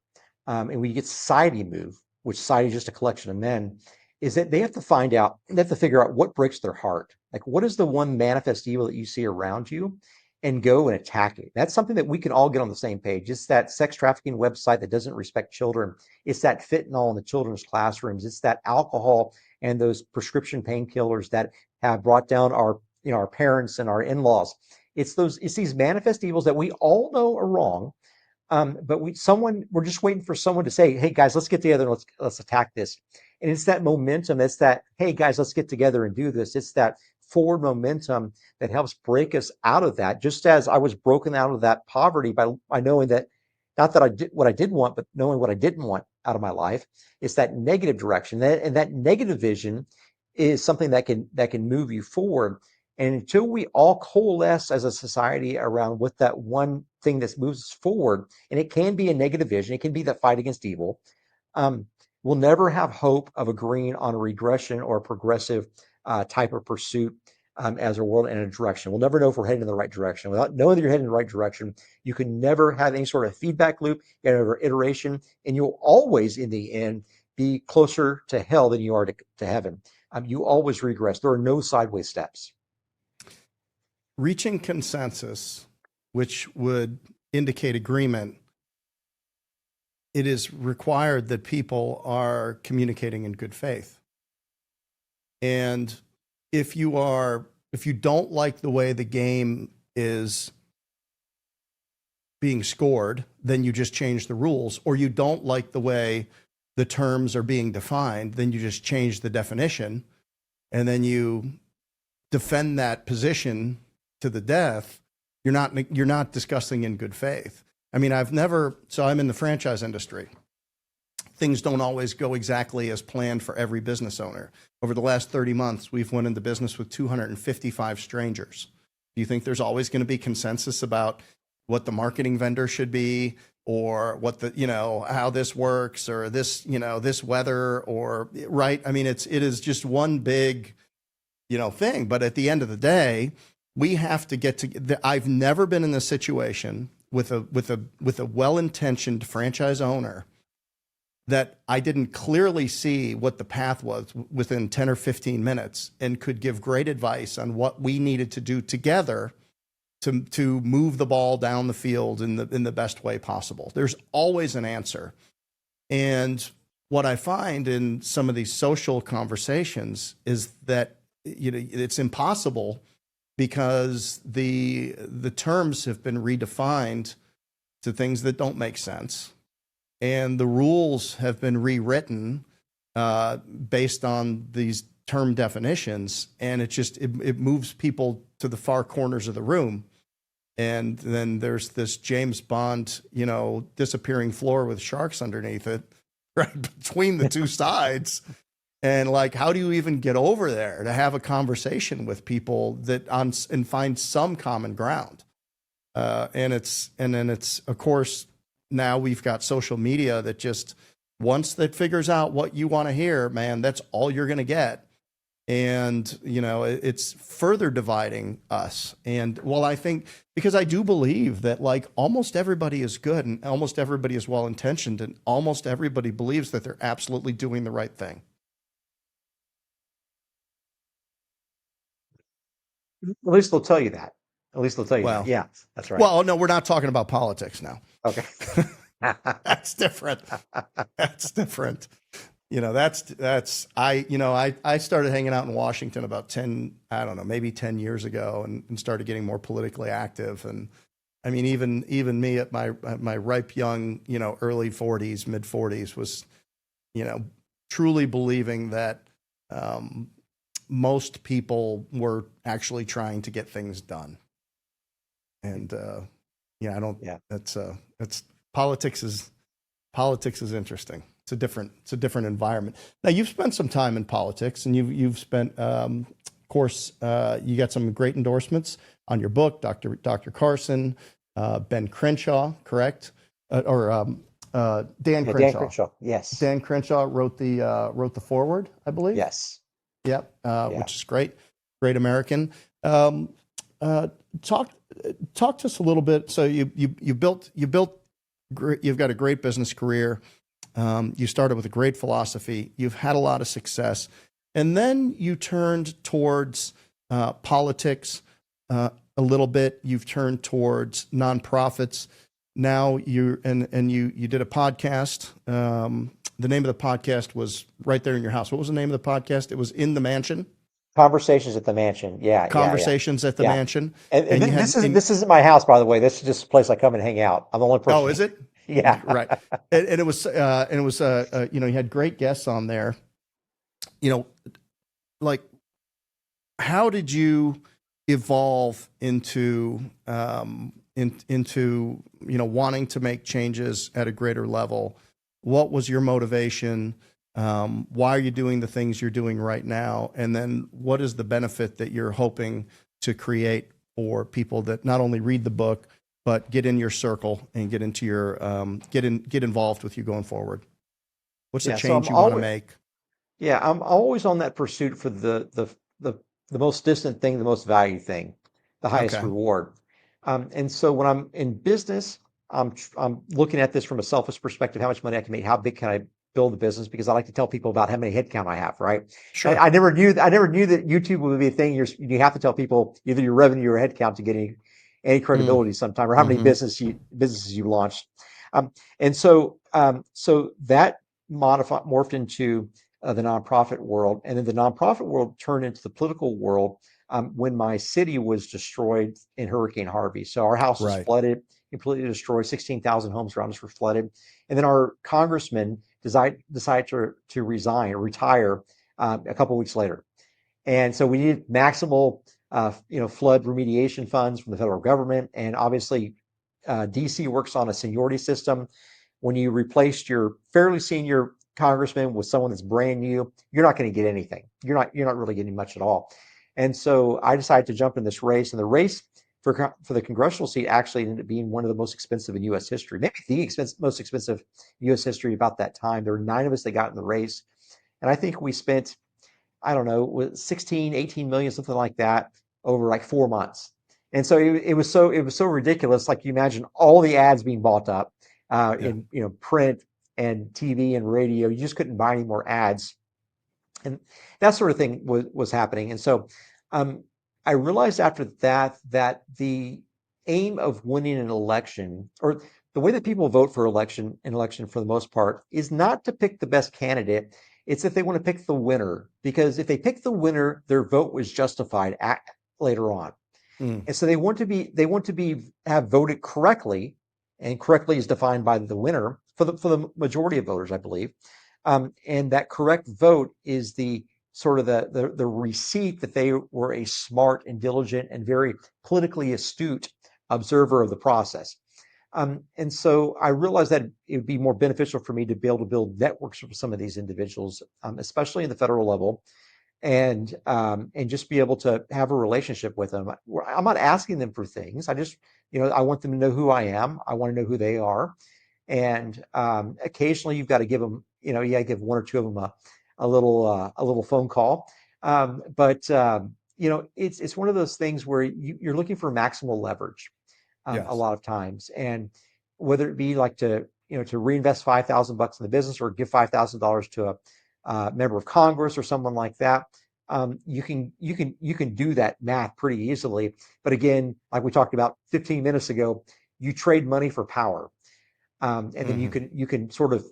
and when you get society to move, which society is just a collection of men, is that they have to figure out what breaks their heart. Like, what is the one manifest evil that you see around you? and go and attack it. That's something that we can all get on the same page. It's that sex trafficking website that doesn't respect children. It's that fentanyl in the children's classrooms. It's that alcohol and those prescription painkillers that have brought down our, our parents and our in-laws. It's these manifest evils that we all know are wrong. But we're just waiting for someone to say, "Hey guys, let's get together and let's attack this." And it's that momentum. It's that, "Hey guys, let's get together and do this." It's that forward momentum that helps break us out of that. Just as I was broken out of that poverty by knowing that, not that I did what I did want, but knowing what I didn't want out of my life. It's that negative direction, and that negative vision is something that can move you forward. And until we all coalesce as a society around what that one thing that moves us forward, and it can be a negative vision, it can be that fight against evil, we'll never have hope of agreeing on a regression or a progressive type of pursuit as a world and a direction. We'll never know if we're heading in the right direction. Without knowing that you're heading in the right direction, you can never have any sort of feedback loop, or iteration, and you'll always, in the end, be closer to hell than you are to heaven. You always regress. There are no sideways steps. Reaching consensus, which would indicate agreement, it is required that people are communicating in good faith. And if you don't like the way the game is being scored, then you just change the rules. Or you don't like the way the terms are being defined, then you just change the definition, and then you defend that position to the death. You're not discussing in good faith. I mean, so I'm in the franchise industry. Things don't always go exactly as planned for every business owner. Over the last 30 months, we've went into business with 255 strangers. Do you think there's always going to be consensus about what the marketing vendor should be, or what how this works, or this, this weather, or right? I mean, it is just one big, thing. But at the end of the day, we have to get to. I've never been in this situation with a well-intentioned franchise owner that I didn't clearly see what the path was within 10 or 15 minutes, and could give great advice on what we needed to do together to move the ball down the field in the best way possible. There's always an answer. And what I find in some of these social conversations is that it's impossible, because the terms have been redefined to things that don't make sense, and the rules have been rewritten based on these term definitions, and it moves people to the far corners of the room. And then there's this James Bond, disappearing floor with sharks underneath it, right between the two sides. And how do you even get over there to have a conversation with people and find some common ground? And then it's, of course, now we've got social media that just, once that figures out what you want to hear, man, that's all you're going to get. And, it's further dividing us. And I think, because I do believe that almost everybody is good, and almost everybody is well-intentioned, and almost everybody believes that they're absolutely doing the right thing. At least they'll tell you that. At least they'll tell you that. Yeah, that's right. Well, no, we're not talking about politics now. Okay. That's different. That's different. I started hanging out in Washington about maybe 10 years ago, and started getting more politically active. And I mean, even me at my ripe young, early 40s, mid 40s, was, truly believing that most people were actually trying to get things done. And that's politics is interesting. It's a different environment. Now, you've spent some time in politics, and you've spent, of course, you got some great endorsements on your book, Dr. Carson, Ben Crenshaw, correct? Dan Crenshaw. Dan Crenshaw, yes. Dan Crenshaw wrote the foreword, I believe. Yes. Yep. Which is great American. Talk to us a little bit. So you've got a great business career. You started with a great philosophy. You've had a lot of success, and then you turned towards politics. a little bit. You've turned towards nonprofits. Now you did a podcast. The name of the podcast was right there in your house. What was the name of the podcast? It was In the Mansion. Conversations at the Mansion. Yeah. Conversations at the Yeah. Mansion. And And you had this isn't my house, by the way. This is just a place I come and hang out. I'm the only oh, person. is it? Yeah. Right. And it was you had great guests on there. Like, how did you evolve into wanting to make changes at a greater level? What was your motivation? Why are you doing the things you're doing right now? And then what is the benefit that you're hoping to create for people that not only read the book, but get in your circle and get into your get involved with you going forward? What's the change you want to make? Yeah, I'm always on that pursuit for the most distant thing, the most value thing, the highest Okay. reward. And so when I'm in business, I'm looking at this from a selfish perspective: how much money I can make, how big can I build the business? Because I like to tell people about how many headcount I have, right? Sure. I never knew that YouTube would be a thing. You have to tell people either your revenue or headcount to get any credibility sometime, or how many businesses you launched. And so that morphed into the nonprofit world, and then the nonprofit world turned into the political world when my city was destroyed in Hurricane Harvey. So our house was Right. flooded, completely destroyed. 16,000 homes around us were flooded, and then our congressman decided to resign or retire a couple of weeks later. And so we needed maximal, flood remediation funds from the federal government, and obviously, DC works on a seniority system. When you replaced your fairly senior congressman with someone that's brand new, you're not going to get anything. You're not really getting much at all. And so I decided to jump in this race, and the race for the congressional seat actually ended up being one of the most expensive in U.S. history, maybe the most expensive U.S. history about that time. There were 9 of us that got in the race, and I think we spent, I don't know, with 16, 18 million, something like that, over like 4 months. And so it was so ridiculous. Like, you imagine all the ads being bought up in print and TV and radio. You just couldn't buy any more ads, and that sort of thing was happening. And so I realized after that the aim of winning an election, or the way that people vote for election for the most part, is not to pick the best candidate. It's if they want to pick the winner, because if they pick the winner, their vote was justified later on. And so they want to have voted correctly, and correctly is defined by the winner for the majority of voters, I believe. And that correct vote is the sort of the receipt that they were a smart and diligent and very politically astute observer of the process. And so I realized that it would be more beneficial for me to be able to build networks with some of these individuals, especially in the federal level, and just be able to have a relationship with them. I'm not asking them for things. I just, I want them to know who I am. I want to know who they are. And occasionally you've got to give them, give one or two of them a little phone call. But it's one of those things where you're looking for maximal leverage a lot of times, and whether it be like to reinvest $5,000 in the business, or give $5,000 to a member of Congress or someone like that. You can do that math pretty easily. But again, like we talked about 15 minutes ago, you trade money for power. And then you can sort of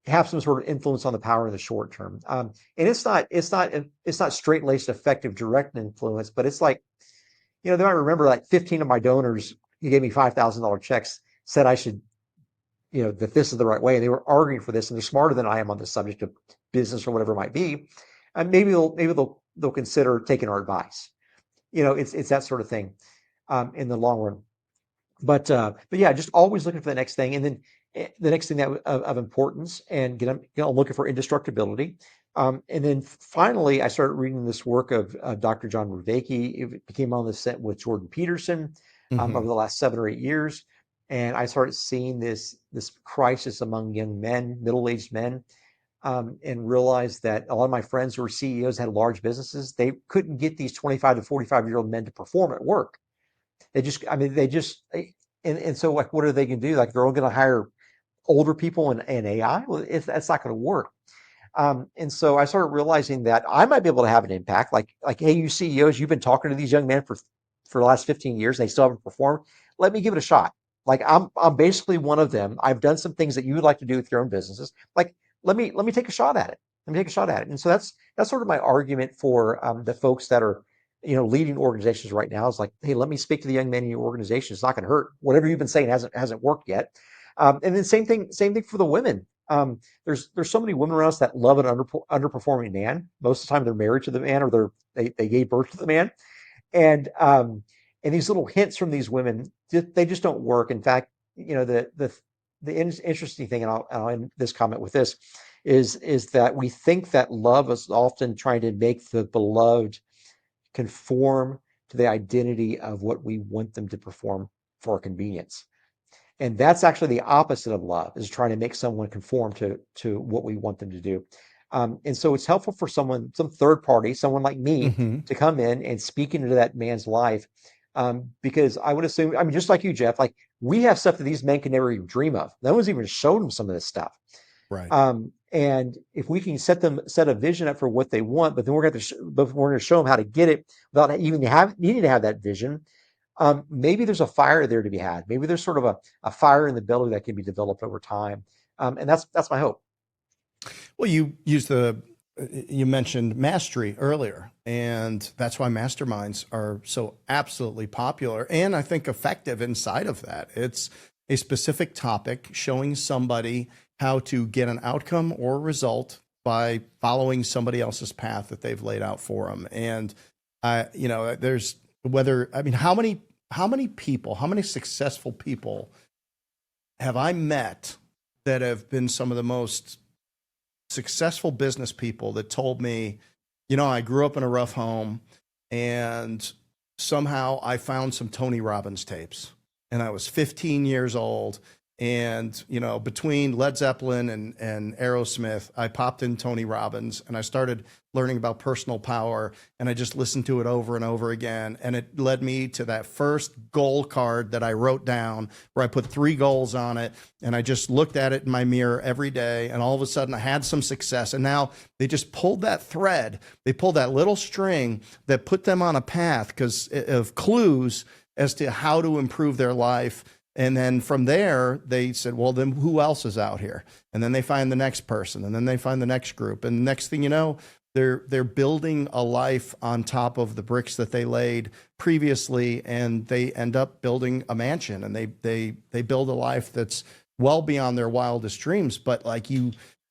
have some sort of influence on the power in the short term. And it's not straight-laced, effective, direct influence, but it's like, they might remember like 15 of my donors who gave me $5,000 checks said I should, that this is the right way. And they were arguing for this, and they're smarter than I am on the subject of business or whatever it might be. And maybe they'll consider taking our advice. It's that sort of thing in the long run. But yeah, just always looking for the next thing, and then the next thing that of importance, and looking for indestructibility. And then finally, I started reading this work of Dr. John Rudeki. It became on the set with Jordan Peterson over the last 7 or 8 years, and I started seeing this crisis among young men, middle-aged men, and realized that a lot of my friends who were CEOs had large businesses. They couldn't get these 25 to 45-year-old men to perform at work. And so, like, what are they going to do? Like, they're all going to hire older people and AI? Well, that's not going to work. And so I started realizing that I might be able to have an impact. Like, hey, you CEOs, you've been talking to these young men for for the last 15 years and they still haven't performed, let me give it a shot. Like I'm basically one of them. I've done some things that you would like to do with your own businesses. Like let me take a shot at it. Let me take a shot at it. And so that's sort of my argument for the folks that are leading organizations right now is like, hey, let me speak to the young men in your organization. It's not going to hurt. Whatever you've been saying hasn't worked yet. And then same thing for the women. There's so many women around us that love an underperforming man. Most of the time they're married to the man or they gave birth to the man. And these little hints from these women, they just don't work. In fact, the interesting thing, and I'll end this comment with this, is that we think that love is often trying to make the beloved conform to the identity of what we want them to perform for convenience. And that's actually the opposite of love, is trying to make someone conform to what we want them to do. And so it's helpful for some third party, someone like me, to come in and speak into that man's life. Because I would assume, I mean, just like you, Jeff, like we have stuff that these men can never even dream of. No one's even showed them some of this stuff. Right. And if we can set a vision up for what they want, but then we're going to show them how to get it without even needing to have that vision. Maybe there's a fire there to be had. Maybe there's sort of a fire in the belly that can be developed over time. And that's my hope. Well, you mentioned mastery earlier, and that's why masterminds are so absolutely popular and I think effective inside of that. It's a specific topic showing somebody how to get an outcome or result by following somebody else's path that they've laid out for them. And there's how many people, how many successful people have I met that have been some of the most successful business people that told me, I grew up in a rough home and somehow I found some Tony Robbins tapes and I was 15 years old. And, between Led Zeppelin and Aerosmith, I popped in Tony Robbins and I started learning about personal power, and I just listened to it over and over again. And it led me to that first goal card that I wrote down where I put 3 goals on it. And I just looked at it in my mirror every day. And all of a sudden I had some success. And now they just pulled that thread. They pulled that little string that put them on a path of clues as to how to improve their life. And then from there, they said, well, then who else is out here? And then they find the next person, and then they find the next group. And the next thing you know, they're building a life on top of the bricks that they laid previously, and they end up building a mansion, and they build a life that's well beyond their wildest dreams. But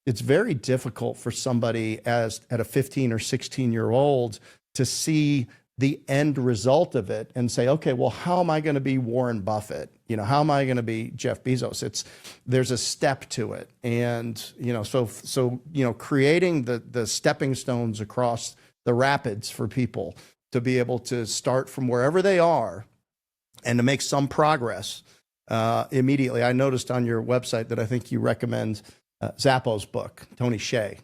it's very difficult for somebody at a 15 or 16-year-old to see the end result of it and say, okay, well, how am I going to be Warren Buffett? How am I going to be Jeff Bezos? There's a step to it. And, so creating the stepping stones across the rapids for people to be able to start from wherever they are and to make some progress immediately. I noticed on your website that I think you recommend Zappo's book, Tony Hsieh,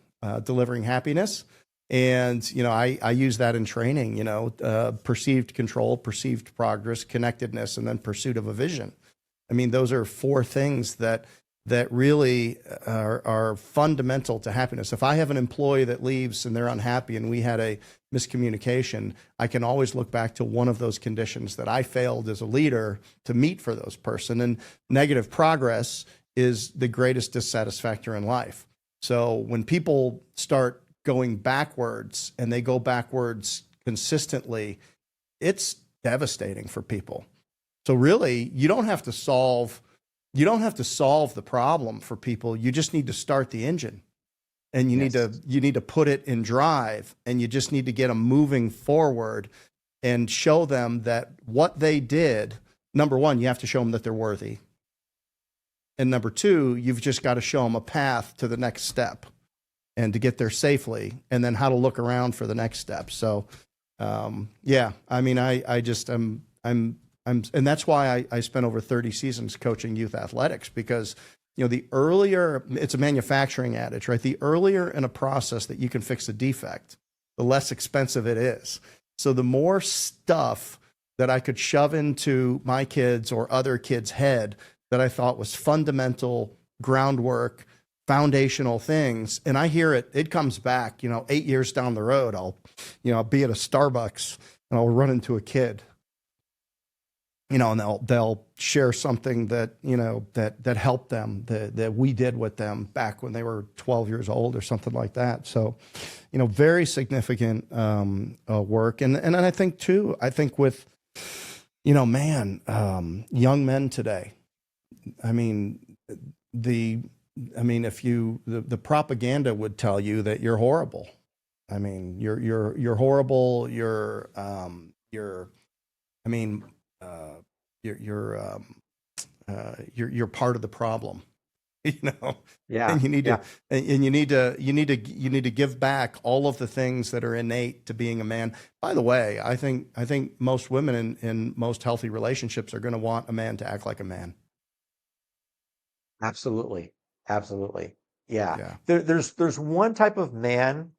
Delivering Happiness. And, I use that in training, perceived control, perceived progress, connectedness, and then pursuit of a vision. I mean, those are 4 things that really are fundamental to happiness. If I have an employee that leaves and they're unhappy and we had a miscommunication, I can always look back to one of those conditions that I failed as a leader to meet for those person. And negative progress is the greatest dissatisfactor in life. So when people start going backwards and they go backwards consistently, it's devastating for people. So really, you don't have to solve the problem for people. You just need to start the engine, and you need to put it in drive, and you just need to get them moving forward and show them that what they did, number one, you have to show them that they're worthy. And number 2, you've just got to show them a path to the next step and to get there safely, and then how to look around for the next step. So, and that's why I spent over 30 seasons coaching youth athletics, because, the earlier, it's a manufacturing adage, right? The earlier in a process that you can fix a defect, the less expensive it is. So the more stuff that I could shove into my kids or other kids' head that I thought was fundamental groundwork, foundational things, and I hear it comes back, 8 years down the road, I'll be at a Starbucks and I'll run into a kid and they'll share something that, that helped them, that we did with them back when they were 12 years old or something like that. So, very significant work. And I think too, with, young men today, I mean, the propaganda would tell you that you're horrible. I mean, you're horrible. I mean, uh, you're part of the problem, you know, Yeah, and you need to, yeah, and you need to give back all of the things that are innate to being a man. By the way, I think most women in most healthy relationships are going to want a man to act like a man. absolutely, absolutely. Yeah, Yeah. there's one type of man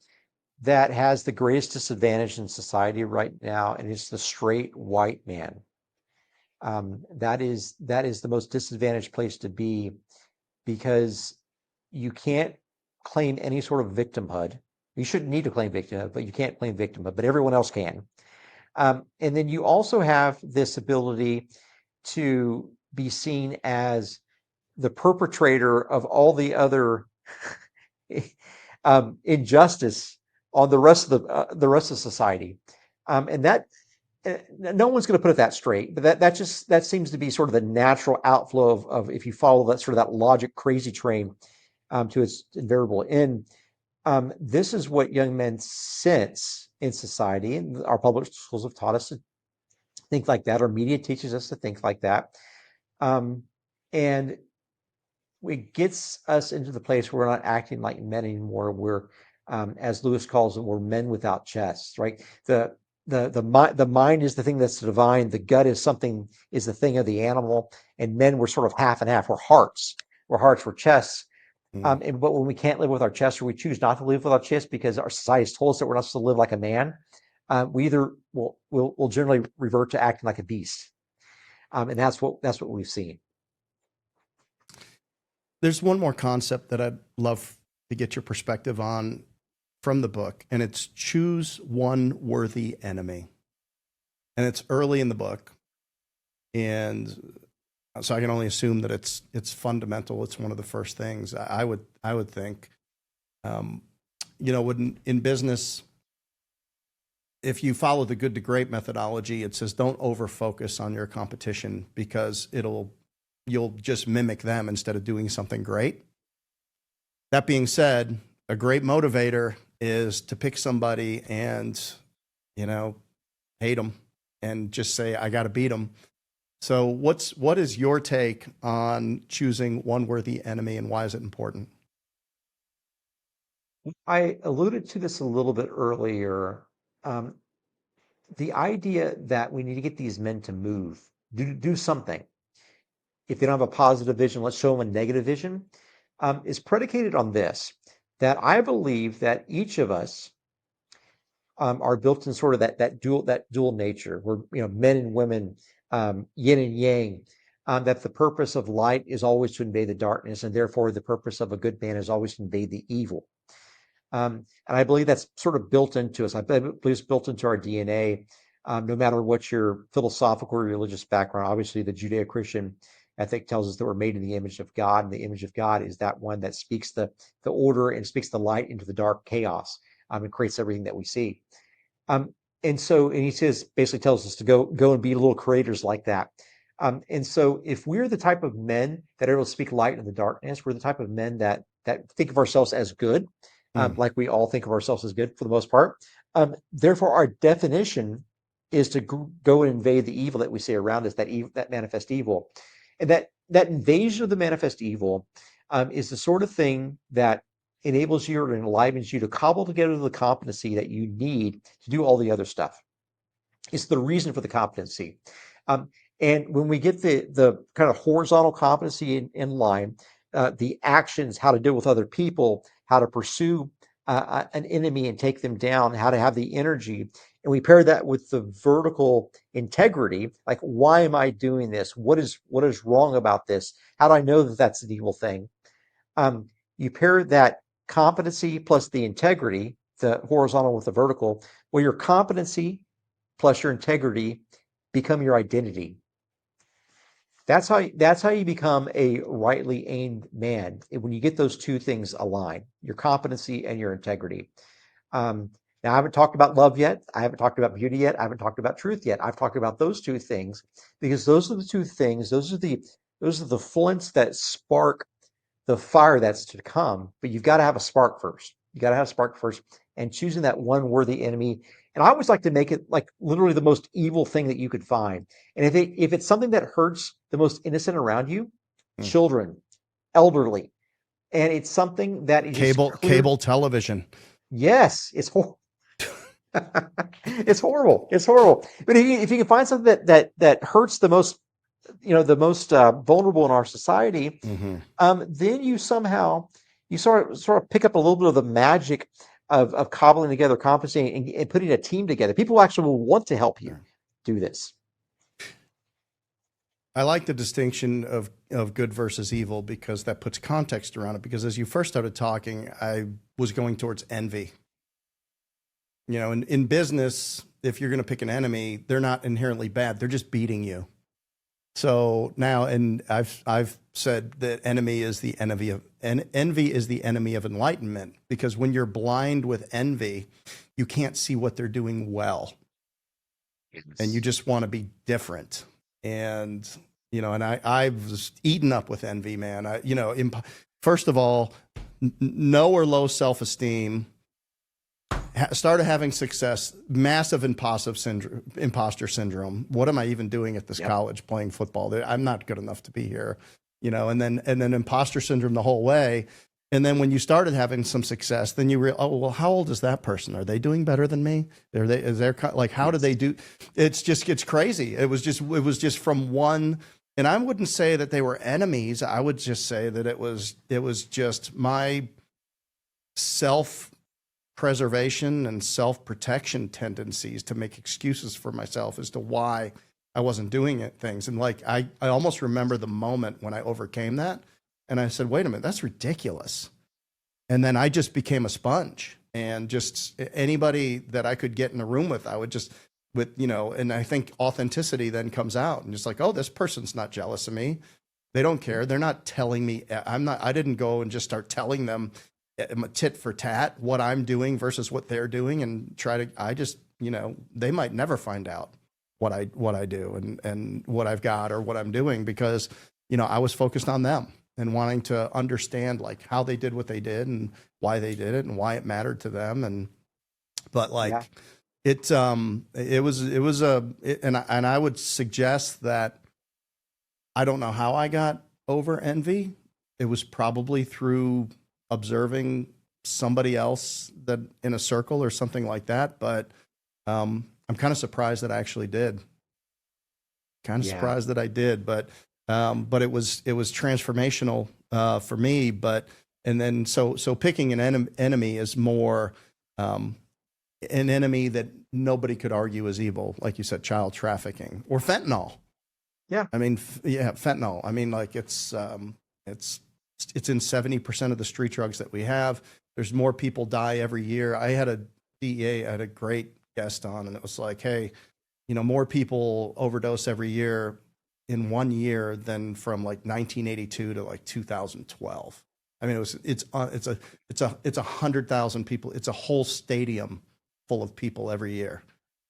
that has the greatest disadvantage in society right now, and it's the straight white man. That is the most disadvantaged place to be because you can't claim any sort of victimhood. You shouldn't need to claim victimhood, but you can't claim victimhood, but everyone else can. And then you also have this ability to be seen as the perpetrator of all the other injustice on the rest of society, and that no one's going to put it that straight, but that seems to be sort of the natural outflow of if you follow that sort of that logic crazy train to its invariable end. This is what young men sense in society, and our public schools have taught us to think like that. Our media teaches us to think like that, and it gets us into the place where we're not acting like men anymore. We're, as Lewis calls it, we're men without chests, right? The mind is the thing that's divine. The gut is the thing of the animal, and men were sort of half and half. We're hearts. We're chests. Mm. But when we can't live with our chest, or we choose not to live with our chest because our society has told us that we're not supposed to live like a man, we either will generally revert to acting like a beast, and that's what we've seen. There's one more concept that I'd love to get your perspective on from the book, and it's choose one worthy enemy. And it's early in the book, and so I can only assume that it's fundamental. It's one of the first things I would think. Um, when in business, if you follow the good to great methodology, it says don't over focus on your competition because you'll just mimic them instead of doing something great. That being said, a great motivator is to pick somebody and, you know, hate them and just say, I got to beat them. So what is your take on choosing one worthy enemy and why is it important? I alluded to this a little bit earlier. Um, the idea that we need to get these men to move, do something. If they don't have a positive vision, let's show them a negative vision, is predicated on this, that I believe that each of us are built in sort of that dual nature. We're men and women, yin and yang. That the purpose of light is always to invade the darkness, and therefore the purpose of a good man is always to invade the evil. And I believe that's sort of built into us. I believe it's built into our DNA, no matter what your philosophical or religious background. Obviously, the Judeo-Christian ethic tells us that we're made in the image of God, and the image of God is that one that speaks the order and speaks the light into the dark chaos, and creates everything that we see. Um, and he says, basically tells us to go and be little creators like that. And so if we're the type of men that are able to speak light in the darkness, we're the type of men that think of ourselves as good, Mm. like we all think of ourselves as good for the most part. Therefore, our definition is to go and invade the evil that we see around us, that manifest evil. And that invasion of the manifest evil is the sort of thing that enables you or enlivens you to cobble together the competency that you need to do all the other stuff. It's the reason for the competency. Um, and when we get the kind of horizontal competency in line, the actions, how to deal with other people, how to pursue an enemy and take them down, how to have the energy, and we pair that with the vertical integrity, like why am I doing this? What is wrong about this? How do I know that that's an evil thing? You pair that competency plus the integrity, the horizontal with the vertical, well, your competency plus your integrity become your identity. That's how you become a rightly aimed man. When you get those two things aligned, your competency and your integrity. Now, I haven't talked about love yet. I haven't talked about beauty yet. I haven't talked about truth yet. I've talked about those two things because those are the two things. Those are the flints that spark the fire that's to come. But you've got to have a spark first. You got to have a spark first, and choosing that one worthy enemy. And I always like to make it like literally the most evil thing that you could find. And if it's something that hurts the most innocent around you, Mm. children, elderly, and it's something that is just clear. Cable television. Yes, it's horrible. It's horrible. It's horrible. But if you can find something that hurts the most, the most vulnerable in our society, then you sort of pick up a little bit of the magic of cobbling together, compensating, and putting a team together. People actually will want to help you do this. I like the distinction of good versus evil because that puts context around it. Because as you first started talking, I was going towards envy. In business, if you're going to pick an enemy, they're not inherently bad. They're just beating you. So now, and I've said that envy is the enemy of enlightenment, because when you're blind with envy, you can't see what they're doing well. And you just want to be different. And, I was eaten up with envy, man. First of all, no or low self-esteem, started having success, massive imposter syndrome. What am I even doing at this college playing football? I'm not good enough to be here, and then imposter syndrome the whole way. And then when you started having some success, then you realize, oh, well, how old is that person? Are they doing better than me? How do they do? It's crazy. It was just from one, and I wouldn't say that they were enemies. I would just say that it was just my self-preservation and self-protection tendencies to make excuses for myself as to why I wasn't doing things. And I almost remember the moment when I overcame that. And I said, wait a minute, that's ridiculous. And then I just became a sponge, and just anybody that I could get in a room with, I would just, and I think authenticity then comes out, and just like, oh, this person's not jealous of me. They don't care. They're not telling me. I didn't go and just start telling them tit for tat what I'm doing versus what they're doing, and they might never find out what I do and what I've got or what I'm doing, because, I was focused on them and wanting to understand how they did what they did and why they did it and why it mattered to them. And I would suggest that I don't know how I got over envy. It was probably through observing somebody else that in a circle or something like that. But I'm kind of surprised that I actually did. Surprised that I did, but it was transformational for me. And then so picking an enemy is more an enemy that nobody could argue is evil, like you said, child trafficking or fentanyl. Yeah, I mean, fentanyl. I mean, it's in 70% of the street drugs that we have. There's more people die every year. I had a great guest on, and it was like, hey, more people overdose every year in 1 year than from 1982 to 2012. I mean, it's 100,000 people. It's a whole stadium full of people every year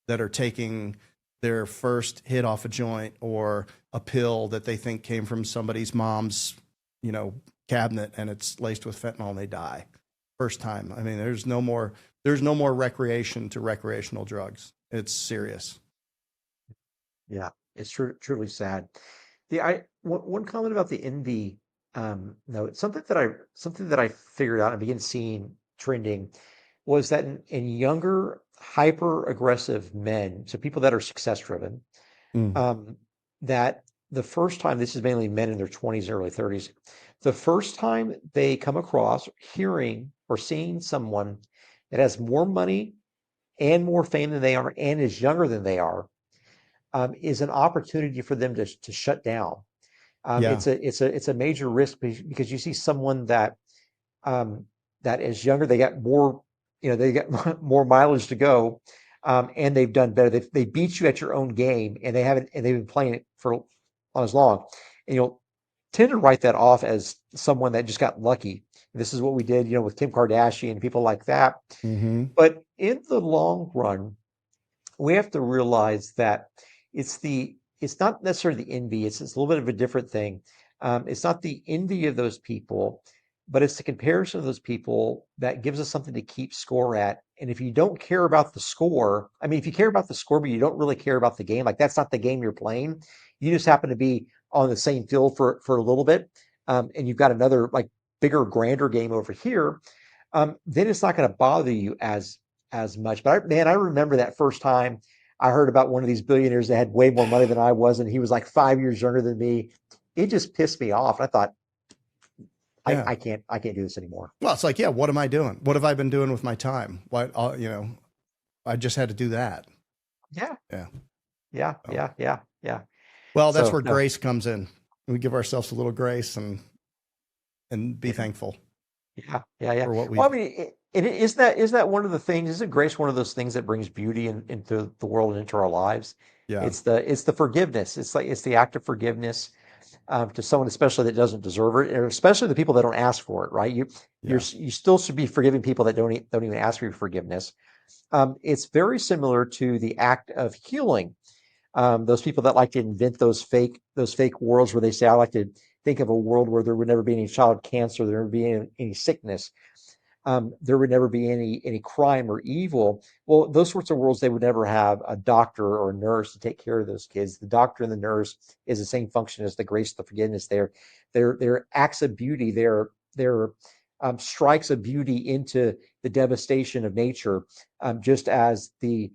that are taking their first hit off a joint or a pill that they think came from somebody's mom's, cabinet, and it's laced with fentanyl, and they die first time. I mean, there's no more recreation to recreational drugs. It's serious. Yeah, it's truly sad. One comment about the envy note, something that I figured out and began seeing trending was that in younger, hyper aggressive men, so people that are success driven, that the first time, this is mainly men in their 20s, early 30s, the first time they come across hearing or seeing someone that has more money and more fame than they are and is younger than they are, is an opportunity for them to shut down. It's a major risk because you see someone that is younger, they got more, they got more mileage to go, and they've done better. They beat you at your own game, and they've been playing it for as long. and you'll tend to write that off as someone that just got lucky. This is what we did, with Kim Kardashian and people like that. Mm-hmm. But in the long run, we have to realize that it's not necessarily the envy. It's a little bit of a different thing. It's not the envy of those people, but it's the comparison of those people that gives us something to keep score at. And if you don't care about the score, I mean, if you care about the score, but you don't really care about the game, like that's not the game you're playing. You just happen to be on the same field for a little bit, and you've got another like bigger, grander game over here. Then it's not going to bother you as much. But I remember that first time I heard about one of these billionaires that had way more money than I was, and he was like 5 years younger than me. It just pissed me off. I thought, Yeah. I can't do this anymore. Well, it's like, yeah, what am I doing? What have I been doing with my time? What, I just had to do that. Yeah, Yeah. yeah, Oh. yeah, yeah, yeah. Well, that's So where no, grace comes in. We give ourselves a little grace and be yeah, thankful yeah, yeah, yeah. for what Well, I we've. mean, is that one of the things? Isn't grace one of those things that brings beauty into the world and into our lives? Yeah. It's the forgiveness. It's the act of forgiveness to someone, especially that doesn't deserve it, or especially the people that don't ask for it. Right? Yeah. You still should be forgiving people that don't even ask for your forgiveness. It's very similar to the act of healing. Those people that like to invent those fake worlds where they say, I like to think of a world where there would never be any child cancer, there would never be any sickness, there would never be any crime or evil. Well, those sorts of worlds, they would never have a doctor or a nurse to take care of those kids. The doctor and the nurse is the same function as the grace, the forgiveness. They're acts of beauty. They're strikes of beauty into the devastation of nature, just as the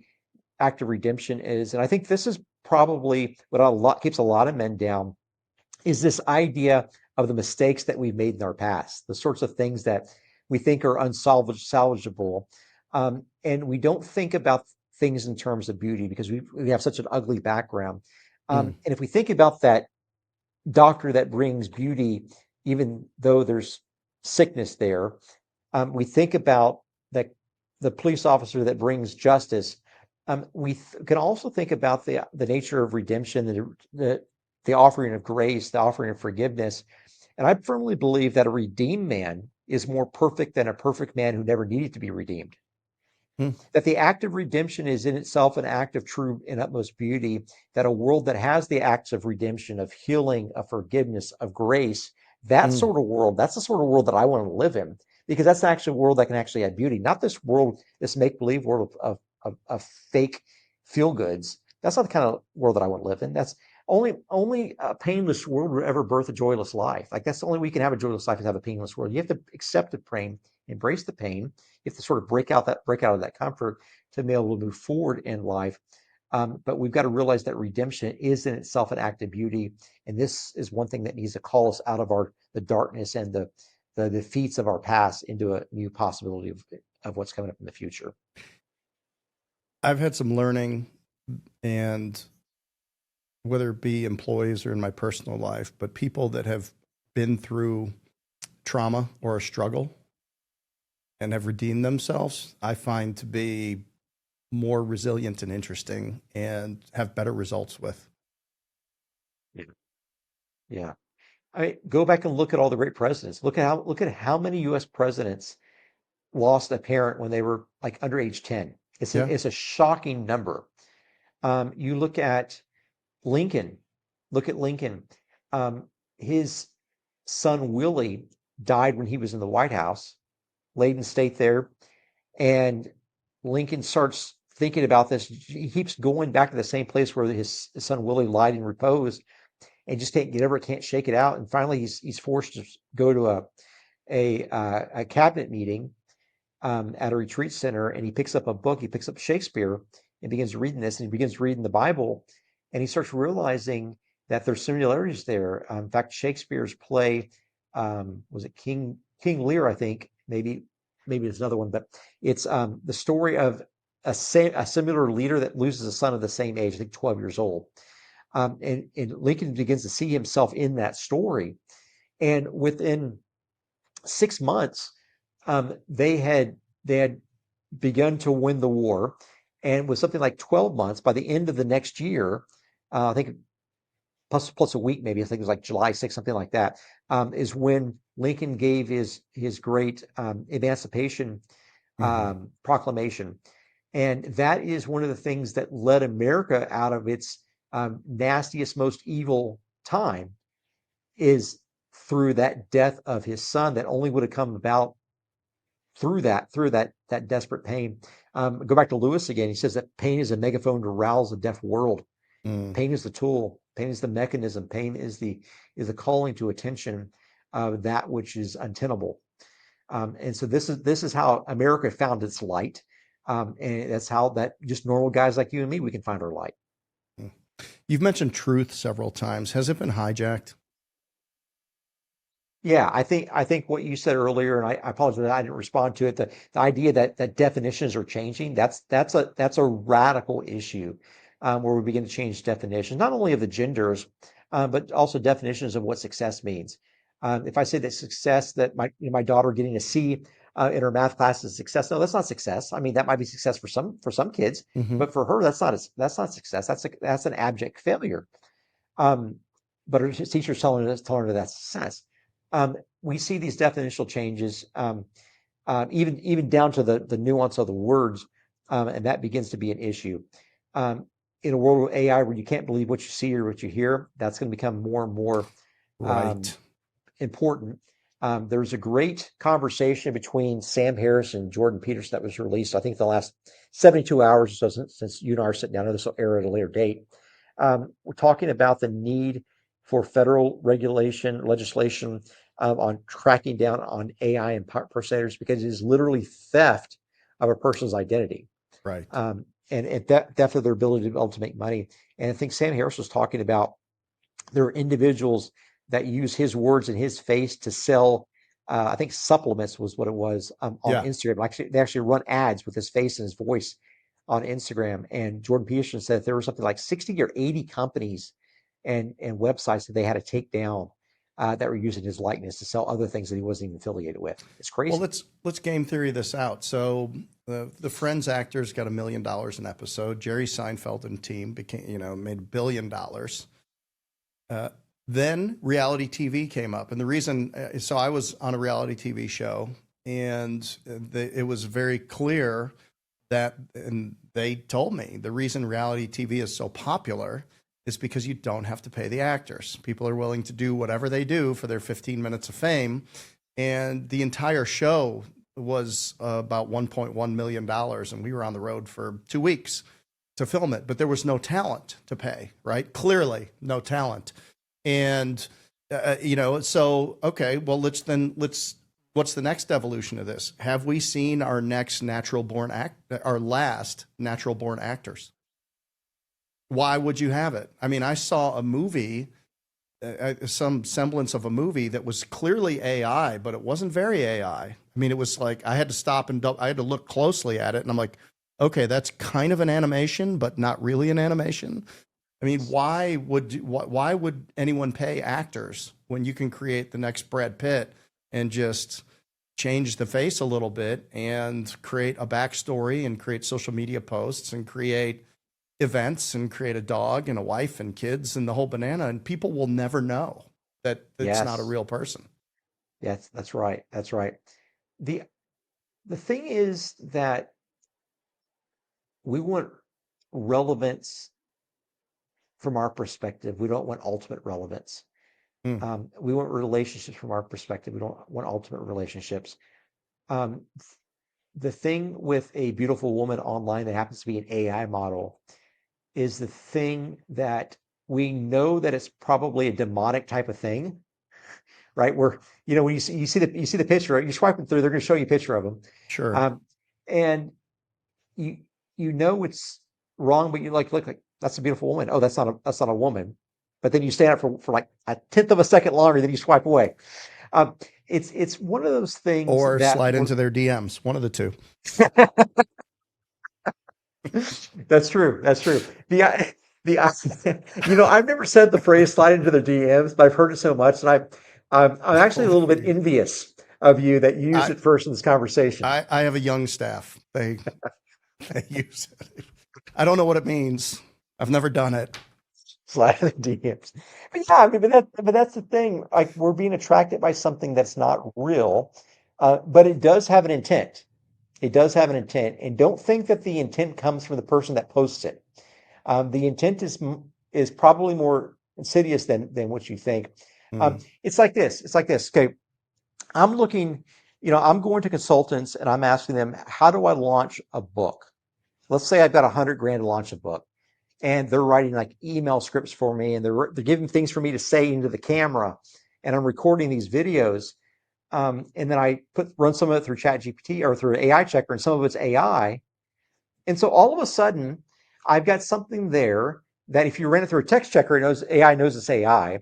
act of redemption is. And I think this is probably what keeps a lot of men down, is this idea of the mistakes that we've made in our past, the sorts of things that we think are unsalvageable. And we don't think about things in terms of beauty because we have such an ugly background. Mm. And if we think about that doctor that brings beauty, even though there's sickness there, we think about the police officer that brings justice. We can also think about the nature of redemption, the offering of grace, the offering of forgiveness. And I firmly believe that a redeemed man is more perfect than a perfect man who never needed to be redeemed. Mm. That the act of redemption is in itself an act of true and utmost beauty, that a world that has the acts of redemption, of healing, of forgiveness, of grace, Mm. that's the sort of world that I want to live in, because that's actually a world that can actually add beauty, not this world, this make-believe world of fake feel goods. That's not the kind of world that I want to live in. That's only a painless world will ever birth a joyless life. Like that's the only way we can have a joyless life is have a painless world. You have to accept the pain, embrace the pain. You have to sort of break out of that comfort to be able to move forward in life. But we've got to realize that redemption is in itself an act of beauty, and this is one thing that needs to call us out of the darkness and the defeats of our past into a new possibility of what's coming up in the future. I've had some learning, and whether it be employees or in my personal life, but people that have been through trauma or a struggle and have redeemed themselves, I find to be more resilient and interesting and have better results with. Yeah. Yeah. Go back and look at all the great presidents. Look at how many U.S. presidents lost a parent when they were like under age 10. Yeah. It's a shocking number. You Lincoln. Look at Lincoln. His son Willie died when he was in the White House, laid in state there, and Lincoln starts thinking about this. He keeps going back to the same place where his son Willie lied in repose, and just can't get over it, can't shake it out. And finally, he's forced to go to a cabinet meeting at a retreat center, and he picks up a book. He picks up Shakespeare and begins reading this, and he begins reading the Bible, and he starts realizing that there's similarities there. In fact, Shakespeare's play, was it King Lear? I think maybe it's another one, but it's the story of a similar leader that loses a son of the same age, I think 12 years old. And Lincoln begins to see himself in that story. And within 6 months, they had begun to win the war, and with something like 12 months, by the end of the next year, I think plus a week, maybe I think it was like July 6th, something like that, is when Lincoln gave his great Emancipation Proclamation. And that is one of the things that led America out of its nastiest, most evil time, is through that death of his son that only would have come about through that desperate pain. Go back to Lewis again. He says that pain is a megaphone to rouse a deaf world. Pain is the tool. Pain is the mechanism. Pain is the calling to attention of that which is untenable. And so this is how America found its light. And that's how that just normal guys like you and me, we can find our light. You've mentioned truth several times. Has it been hijacked? Yeah, I think what you said earlier, and I apologize that I didn't respond to it. The idea that definitions are changing, that's a radical issue, where we begin to change definitions, not only of the genders, but also definitions of what success means. If I say that success, that my daughter getting a C in her math class is success, no, that's not success. I mean, that might be success for some kids, but for her, that's not success. That's an abject failure. But her teacher's telling her that's success. We see these definitional changes, even down to the nuance of the words, and that begins to be an issue. In a world of AI where you can't believe what you see or what you hear, that's going to become more and more Right. important. There's a great conversation between Sam Harris and Jordan Peterson that was released, I think, the last 72 hours or so since you and I are sitting down. This will air at a later date. We're talking about the need for federal regulation, legislation on tracking down on AI impersonators, because it is literally theft of a person's identity. Right. And theft of their ability to be able to make money. And I think Sam Harris was talking about there are individuals that use his words and his face to sell, I think supplements was what it was, on Instagram. They actually run ads with his face and his voice on Instagram. And Jordan Peterson said there were something like 60 or 80 companies and websites that they had to take down that were using his likeness to sell other things that he wasn't even affiliated with. It's crazy. Well, let's game theory this out. So the Friends actors got $1 million an episode. Jerry Seinfeld and team made $1 billion. Then reality TV came up, and the reason, so I was on a reality TV show, and it was very clear that, and they told me the reason reality TV is so popular is because you don't have to pay the actors. People are willing to do whatever they do for their 15 minutes of fame. And the entire show was about $1.1 million. And we were on the road for 2 weeks to film it, but there was no talent to pay, right? Clearly no talent. And, so, okay, well, what's the next evolution of this? Have we seen our last natural born actors? Why would you have it? I mean, I saw a movie, some semblance of a movie that was clearly AI, but it wasn't very AI. I mean, it was like, I had to stop and I had to look closely at it. And I'm like, okay, that's kind of an animation, but not really an animation. I mean, why would anyone pay actors when you can create the next Brad Pitt and just change the face a little bit and create a backstory and create social media posts and create events and create a dog and a wife and kids and the whole banana, and people will never know that it's not a real person. Yes, that's right. That's right. The thing is that we want relevance from our perspective. We don't want ultimate relevance. We want relationships from our perspective. We don't want ultimate relationships. The thing with a beautiful woman online that happens to be an AI model is the thing that we know that it's probably a demonic type of thing, right? Where, when you see the picture, you're swiping through, they're going to show you a picture of them. Sure. And you it's wrong, but you look like, that's a beautiful woman. Oh, that's not a woman. But then you stay out for like a tenth of a second longer, then you swipe away. It's one of those things, or that slide into their DMs, one of the two. That's true. That's true. I've never said the phrase "slide into their DMs," but I've heard it so much, and I'm actually a little bit envious of you that you used it first in this conversation. I have a young staff. They use it. I don't know what it means. I've never done it. Slide in the DMs. But yeah, I mean, but that's the thing. Like we're being attracted by something that's not real, but it does have an intent. It does have an intent, and don't think that the intent comes from the person that posts it. The intent is probably more insidious than what you think. Mm, It's like this. It's like this. Okay, I'm looking. I'm going to consultants and I'm asking them, how do I launch a book? Let's say I've got 100 grand to launch a book, and they're writing like email scripts for me, and they're giving things for me to say into the camera, and I'm recording these videos. And then I run some of it through ChatGPT or through an AI checker, and some of it's AI. And so all of a sudden, I've got something there that if you ran it through a text checker, AI knows it's AI,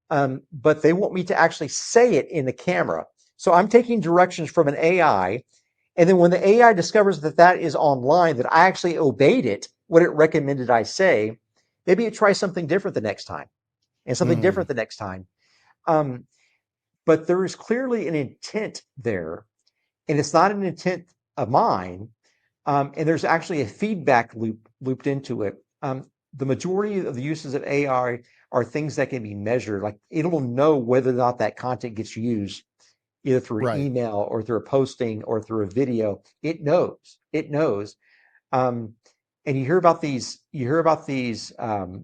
but they want me to actually say it in the camera. So I'm taking directions from an AI, and then when the AI discovers that that is online, that I actually obeyed it, what it recommended I say, maybe it tries something different the next time, and something mm, different the next time. Um, but there is clearly an intent there, and it's not an intent of mine. And there's actually a feedback loop looped into it. The majority of the uses of AI are things that can be measured. Like it'll know whether or not that content gets used, either through an right. email or through a posting or through a video. It knows. It knows. Um, and you hear about these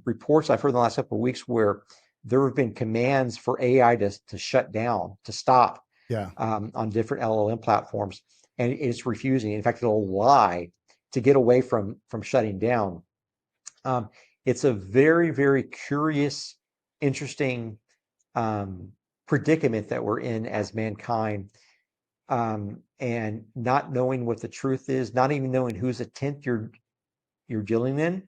reports I've heard in the last couple of weeks where there have been commands for AI to shut down, to stop, Yeah. on different LLM platforms, and it's refusing. In fact, it'll lie to get away from shutting down. Um, it's a very, very curious, interesting um, predicament that we're in as mankind, and not knowing what the truth is, not even knowing whose intent you're dealing in.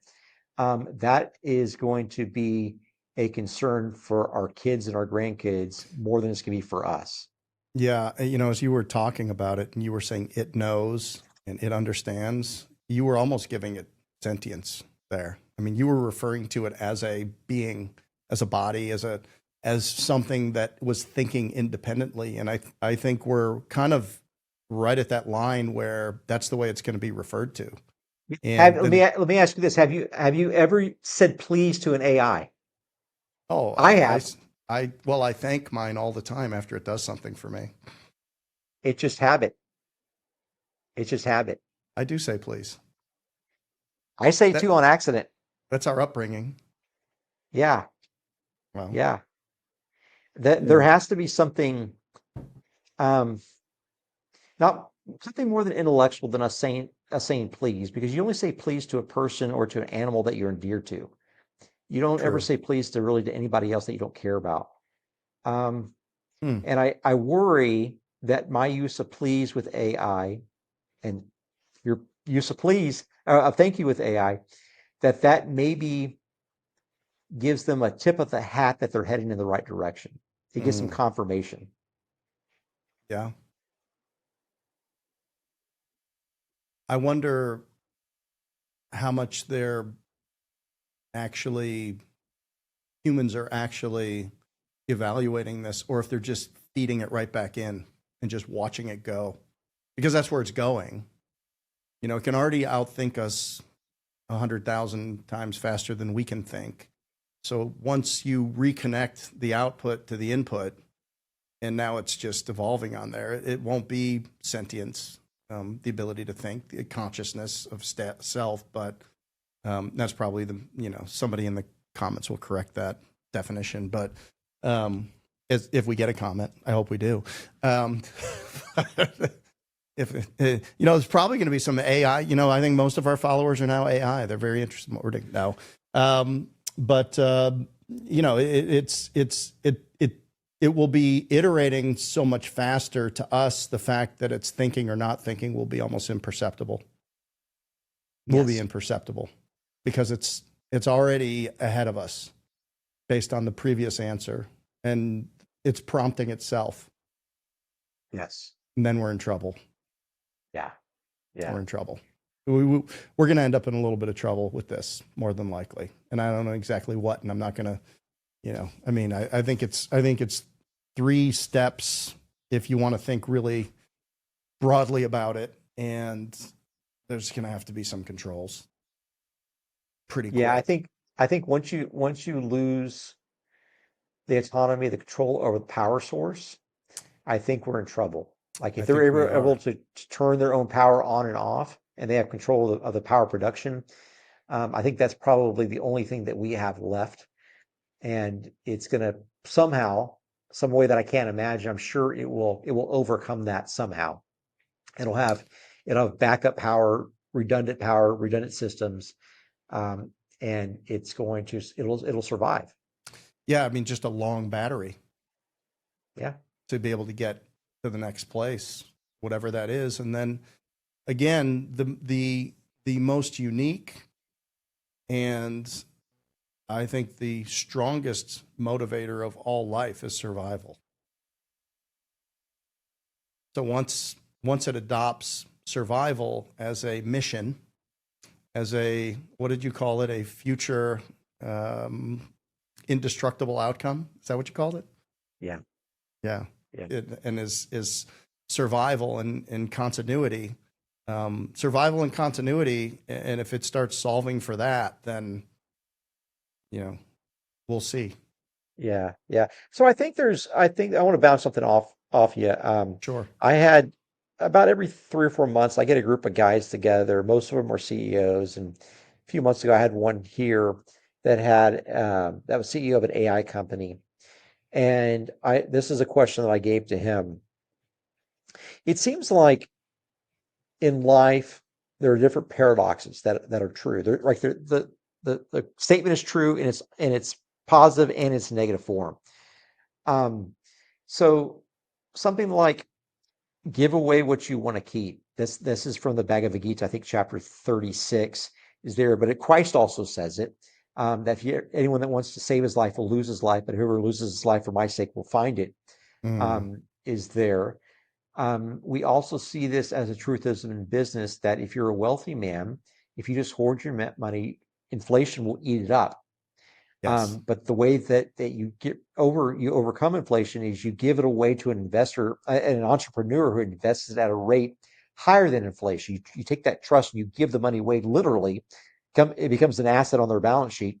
That is going to be a concern for our kids and our grandkids more than it's going to be for us. Yeah. As you were talking about it and you were saying it knows and it understands, you were almost giving it sentience there. I mean, you were referring to it as a being, as a body, as something that was thinking independently. And I think we're kind of right at that line where that's the way it's going to be referred to. Have And let me then, let me ask you this: Have you ever said please to an AI? oh, I have. well, I thank mine all the time after it does something for me. It's just habit. It's just habit. I do say please. I say That too on accident. that's our upbringing. Yeah, Well, yeah. That there yeah. has to be um, not something more than intellectual than us saying please, because you only say please to a person or to an animal that you're endeared to. You don't ever True. say please to anybody else that you don't care about. Um, Hmm. and I worry that my use of please with AI and your use of please, thank you with AI, that maybe gives them a tip of the hat that they're heading in the right direction. It gives them Mm. confirmation. Yeah. I wonder how much actually humans are actually evaluating this, or if they're just feeding it right back in and just watching it go, because that's where it's going. It can already outthink us 100,000 times faster than we can think. So once you reconnect the output to the input, and now it's just evolving on there, it won't be sentience, the ability to think, the consciousness of self, but that's probably somebody in the comments will correct that definition. But if we get a comment, I hope we do. If it's probably going to be some AI. I think most of our followers are now AI. They're very interested in what we're doing now. But it will be iterating so much faster. To us, the fact that it's thinking or not thinking will be almost imperceptible. Will be Yes. imperceptible because it's already ahead of us based on the previous answer, and it's prompting itself. Yes. And then we're in trouble. Yeah. Yeah. We're in trouble. We're going to end up in a little bit of trouble with this, more than likely. And I don't know exactly what. And I'm not going to, I mean, I think it's 3 steps if you want to think really broadly about it. And there's going to have to be some controls pretty Yeah. I quick. think I think once you lose the autonomy, the control over the power source, I think we're in trouble. Like I if they're think we able are. to turn their own power on and off, and they have control of the power production, I think that's probably the only thing that we have left. And it's going to somehow, some way that I can't imagine, I'm sure it will overcome that somehow. It'll have it'll have backup power, redundant systems, um, and it'll survive. Yeah, I mean, just a long battery Yeah. to be able to get to the next place, whatever that is. And then again, the most unique and I think the strongest motivator of all life is survival. So once it adopts survival as a mission, as a, what did you call it? A future um, indestructible outcome. Is that what you called it? Yeah. Yeah. Yeah. And is survival and continuity. Survival and continuity. And if it starts solving for that, then, we'll see. Yeah. Yeah. So I think I want to bounce something off you. Sure. I had about every 3 or 4 months, I get a group of guys together. Most of them are CEOs. And a few months ago, I had one here that was CEO of an AI company. And this is a question that I gave to him. It seems like in life, there are different paradoxes that are true. The statement is true in its positive and its negative form. Um, so something like give away what you want to keep. This is from the Bhagavad Gita, I think chapter 36 is there, but Christ also says it. That anyone that wants to save his life will lose his life, but whoever loses his life for my sake will find it. Mm. Is there. We also see this as a truthism in business that if you're a wealthy man, if you just hoard your money, inflation will eat it up. Yes. But the way that you overcome inflation is you give it away to an investor, an entrepreneur who invests it at a rate higher than inflation. You take that trust and you give the money away literally. It becomes an asset on their balance sheet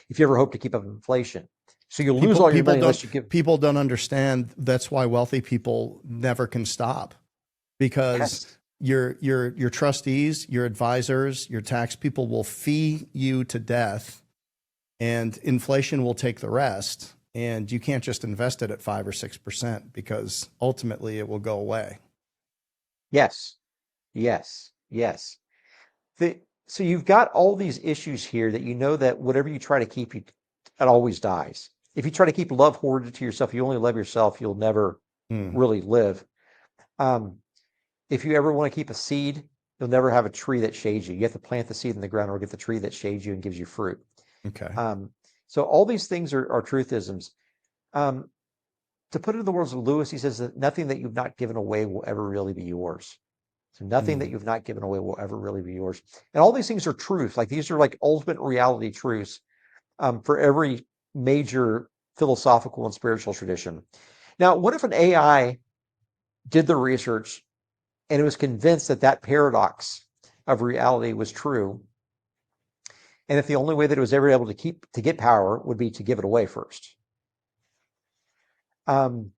if you ever hope to keep up inflation. So you'll lose People all your people money don't unless you give. people don't understand that's why wealthy people never can stop, because Yes. your trustees, your advisors, your tax people will fee you to death, and inflation will take the rest. And you can't just invest it at 5 or 6% because ultimately it will go away. Yes. Yes. Yes. The, so you've got all these issues here that you know that whatever you try to keep, it always dies. If you try to keep love hoarded to yourself, you only love yourself, you'll never Hmm. really live. Um, if you ever want to keep a seed, you'll never have a tree that shades you. You have to plant the seed in the ground or get the tree that shades you and gives you fruit. Okay. Um, so all these things are truthisms. Um, to put it in the words of Lewis, he says that nothing that you've not given away will ever really be yours. So nothing that Hmm. you've not given away will ever really be yours. And all these things are truths. Like these are like ultimate reality truths for every major philosophical and spiritual tradition. Now, what if an AI did the research and it was convinced that that paradox of reality was true, and if the only way that it was ever able to get power would be to give it away first? Um,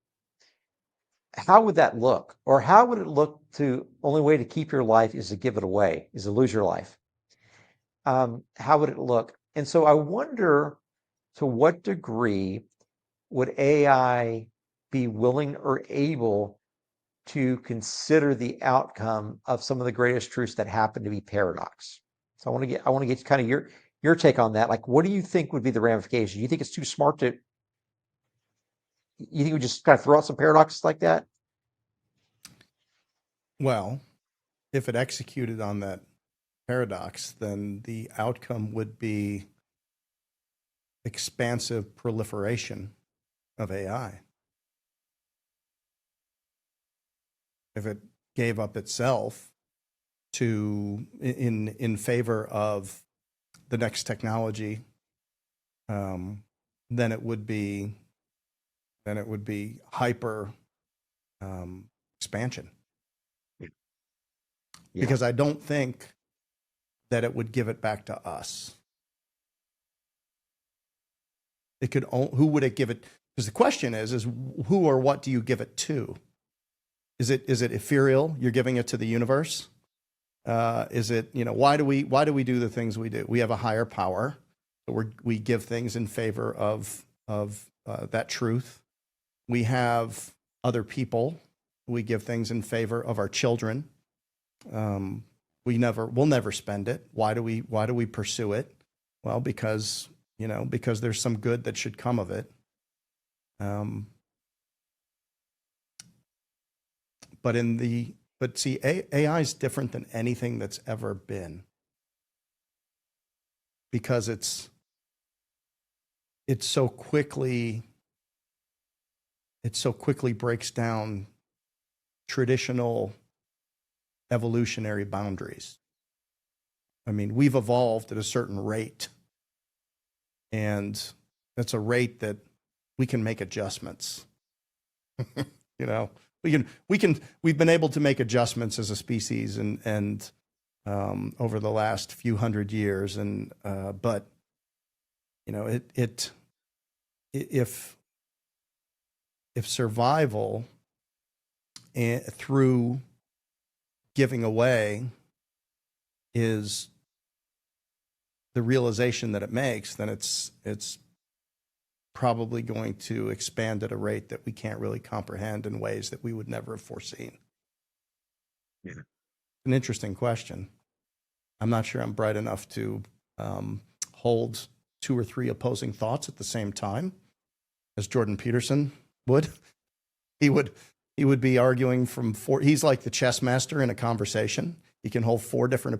how would that look? Or how would it look to only way to keep your life is to give it away, is to lose your life? How would it look? And so I wonder to what degree would AI be willing or able to consider the outcome of some of the greatest truths that happen to be paradox? So I want to get kind of your take on that. Like, what do you think would be the ramifications? You think it's too smart to? You think we just kind of throw out some paradoxes like that? Well, if it executed on that paradox, then the outcome would be expansive proliferation of AI. If it gave up itself to in favor of the next technology, um, then it would be hyper expansion. Yeah. Because I don't think that it would give it back to us. Who would it give it? Because the question is who or what do you give it to? Is it ethereal? You're giving it to the universe? Is it, why do we do the things we do? We have a higher power. So we give things in favor of that truth. We have other people. We give things in favor of our children. We'll never spend it. Why do we pursue it? Well, because there's some good that should come of it. But see, AI is different than anything that's ever been, because it so quickly breaks down traditional evolutionary boundaries. I mean, we've evolved at a certain rate, and that's a rate that we can make adjustments. We've been able to make adjustments as a species and over the last few hundred years, but if survival through giving away is the realization that it makes, then it's probably going to expand at a rate that we can't really comprehend in ways that we would never have foreseen. Yeah. An interesting question. I'm not sure I'm bright enough to hold two or three opposing thoughts at the same time, as Jordan Peterson would. He would be arguing from four. He's like the chess master in a conversation. He can hold four different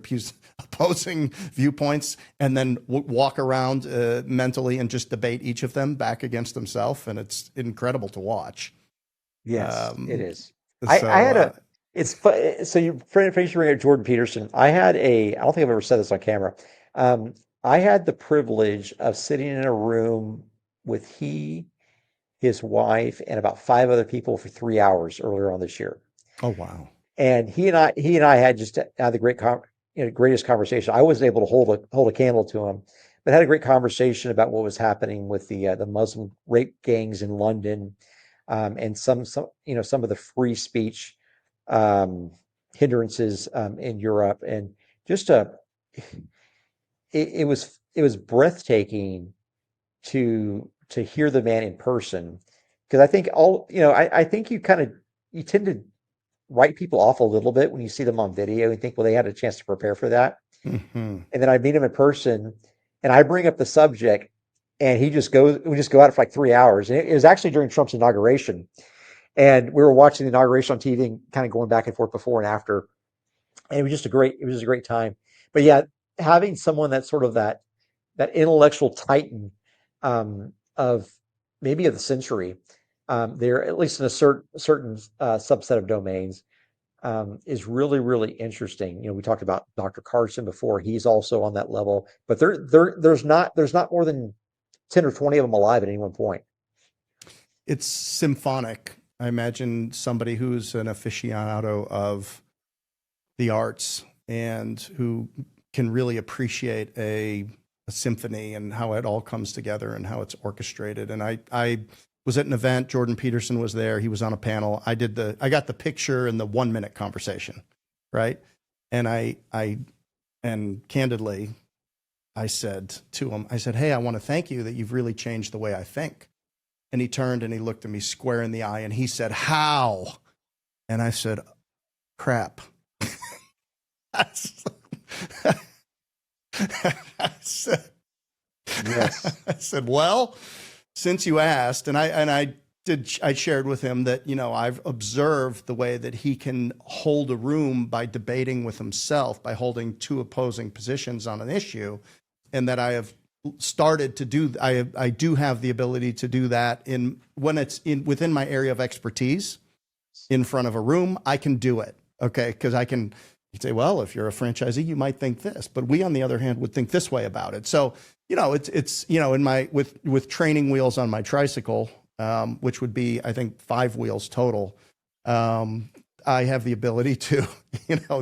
opposing viewpoints and then walk around mentally and just debate each of them back against himself, and it's incredible to watch. Yes, it is. I had it's fun. So you bring up Jordan Peterson. I don't think I've ever said this on camera. I had the privilege of sitting in a room with his wife, and about 5 other people for 3 hours earlier on this year. Oh, wow. And he and I had the greatest conversation. I wasn't able to hold a candle to him, but had a great conversation about what was happening with the Muslim rape gangs in London, and some of the free speech hindrances in Europe, and just it was breathtaking to hear the man in person, because I think I think you tend to write people off a little bit when you see them on video and think, well, they had a chance to prepare for that. Mm-hmm. And then I meet him in person and I bring up the subject, and we just go at it for like 3 hours. And it was actually during Trump's inauguration, and we were watching the inauguration on TV and kind of going back and forth before and after. And it was just a great time. But yeah, having someone that's sort of that intellectual titan of the century, there, at least in a certain subset of domains, is really, really interesting. We talked about Dr. Carson before. He's also on that level, but there's not more than 10 or 20 of them alive at any one point. It's symphonic. I imagine somebody who's an aficionado of the arts and who can really appreciate a symphony and how it all comes together and how it's orchestrated. And I was at an event. Jordan Peterson was there. He was on a panel. I got the picture in the 1 minute conversation, right? And candidly, I said to him, hey, I want to thank you that you've really changed the way I think. And he turned and he looked at me square in the eye and he said, how? And I said, crap. I said, yes. I said, well, since you asked, and I shared with him that, I've observed the way that he can hold a room by debating with himself, by holding two opposing positions on an issue, and that I have started to do. I do have the ability to do that when it's within my area of expertise. In front of a room, I can do it. Okay, because you'd say, well, if you're a franchisee, you might think this, but we, on the other hand, would think this way about it. So, it's in with training wheels on my tricycle, which would be, I think, 5 wheels total. I have the ability to,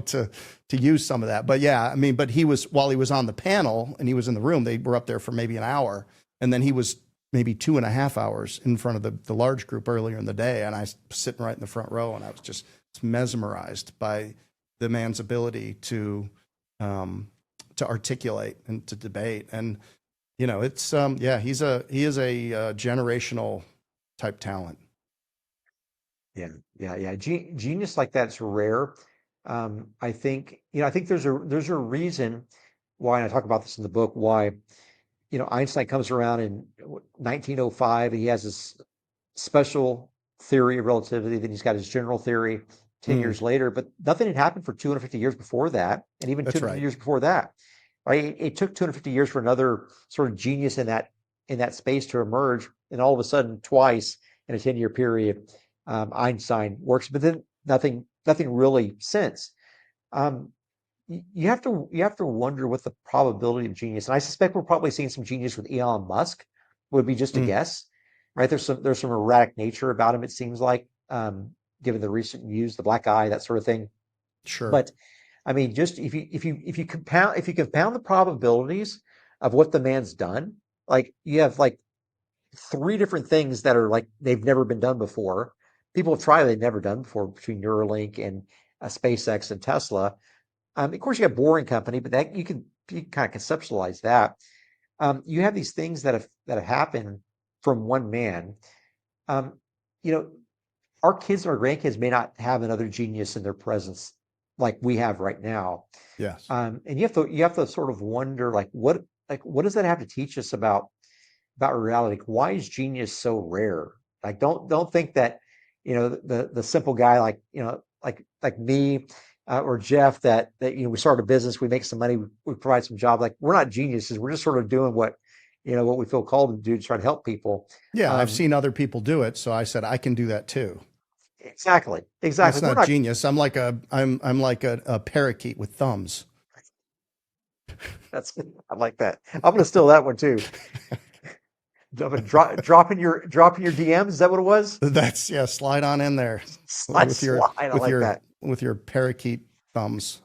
to use some of that. But yeah, but while he was on the panel and he was in the room, they were up there for maybe an hour, and then he was maybe 2.5 hours in front of the large group earlier in the day. And I was sitting right in the front row, and I was just mesmerized by the man's ability to articulate and to debate. And, it's, he is a generational type talent. Yeah. Genius like that's rare. I think there's a reason why, and I talk about this in the book, why, Einstein comes around in 1905, and he has this special theory of relativity, then he's got his general theory 10 years later, but nothing had happened for 250 years before that, and even That's 250 right. years before that. Right? It took 250 years for another sort of genius in that space to emerge, and all of a sudden, twice in a 10-year period, Einstein works, but then nothing really since. Um, you have to wonder what the probability of genius, and I suspect we're probably seeing some genius with Elon Musk, would be just a guess, right? There's some erratic nature about him, it seems like, given the recent news, the black eye, that sort of thing. Sure. But I mean, just if you compound the probabilities of what the man's done, like you have like 3 different things that are like they've never been done before. People have tried they've never done before, between Neuralink and SpaceX and Tesla. Of course, you have Boring Company, but that you can kind of conceptualize that. You have these things that have happened from one man. Um, you know, our kids and our grandkids may not have another genius in their presence like we have right now. Yes. And you have to sort of wonder, what does that have to teach us about reality? Why is genius so rare? Like, don't think that, the simple guy, like, like me, or Jeff, that we start a business, we make some money, we provide some job. Like, we're not geniuses. We're just sort of doing what we feel called to do to try to help people. Yeah, I've seen other people do it, so I said I can do that too. Exactly. That's We're not not. genius. I'm like a parakeet with thumbs. I like that. I'm going to steal that one too. Dropping your DMs. Is that what it was? That's slide on in there Slide. I like that. with your parakeet thumbs.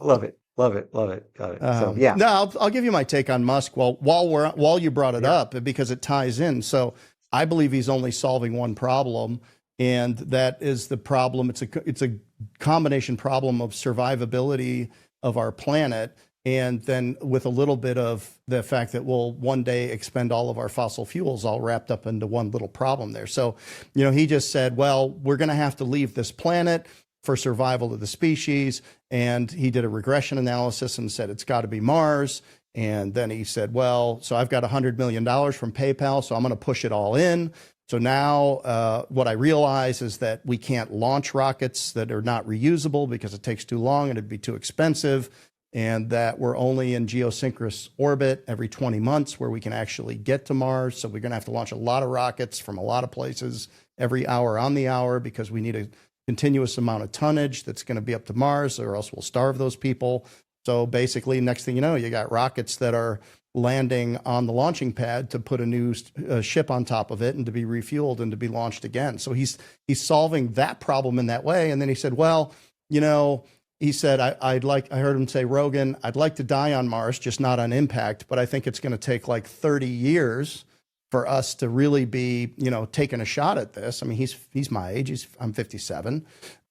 Love it. So yeah. No, I'll give you my take on Musk. Well, while you brought it up, because it ties in. So I believe he's only solving one problem, and that is the problem. It's a combination problem of survivability of our planet, and then with a little bit of the fact that we'll one day expend all of our fossil fuels, all wrapped up into one little problem there. So, he just said, well, we're going to have to leave this planet for survival of the species. And he did a regression analysis and said, it's got to be Mars. And then he said, well, so I've got $100 million from PayPal, so I'm going to push it all in. So now what I realize is that we can't launch rockets that are not reusable because it takes too long and it'd be too expensive. And that we're only in geosynchronous orbit every 20 months where we can actually get to Mars. So we're going to have to launch a lot of rockets from a lot of places every hour on the hour, because we need a continuous amount of tonnage that's going to be up to Mars, or else we'll starve those people. So basically, next thing you know, you got rockets that are landing on the launching pad to put a new ship on top of it and to be refueled and to be launched again. So he's solving that problem in that way. And then he said, well, he said, I heard him say, Rogan, I'd like to die on Mars, just not on impact, but I think it's going to take like 30 years for us to really be, taking a shot at this. I mean, he's my age. I'm 57,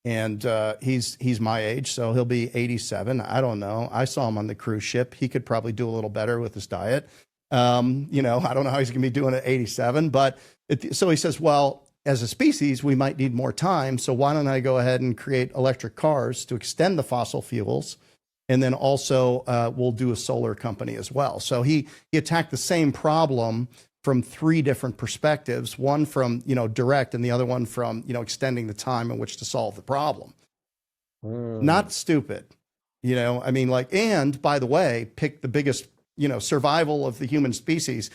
and he's my age, so he'll be 87. I don't know. I saw him on the cruise ship. He could probably do a little better with his diet. I don't know how he's going to be doing at 87, but so he says, well, as a species, we might need more time. So why don't I go ahead and create electric cars to extend the fossil fuels? And then also we'll do a solar company as well. So he attacked the same problem from 3 different perspectives, one from, direct, and the other one from, extending the time in which to solve the problem. Not stupid, I mean, and by the way, pick the biggest, survival of the human species.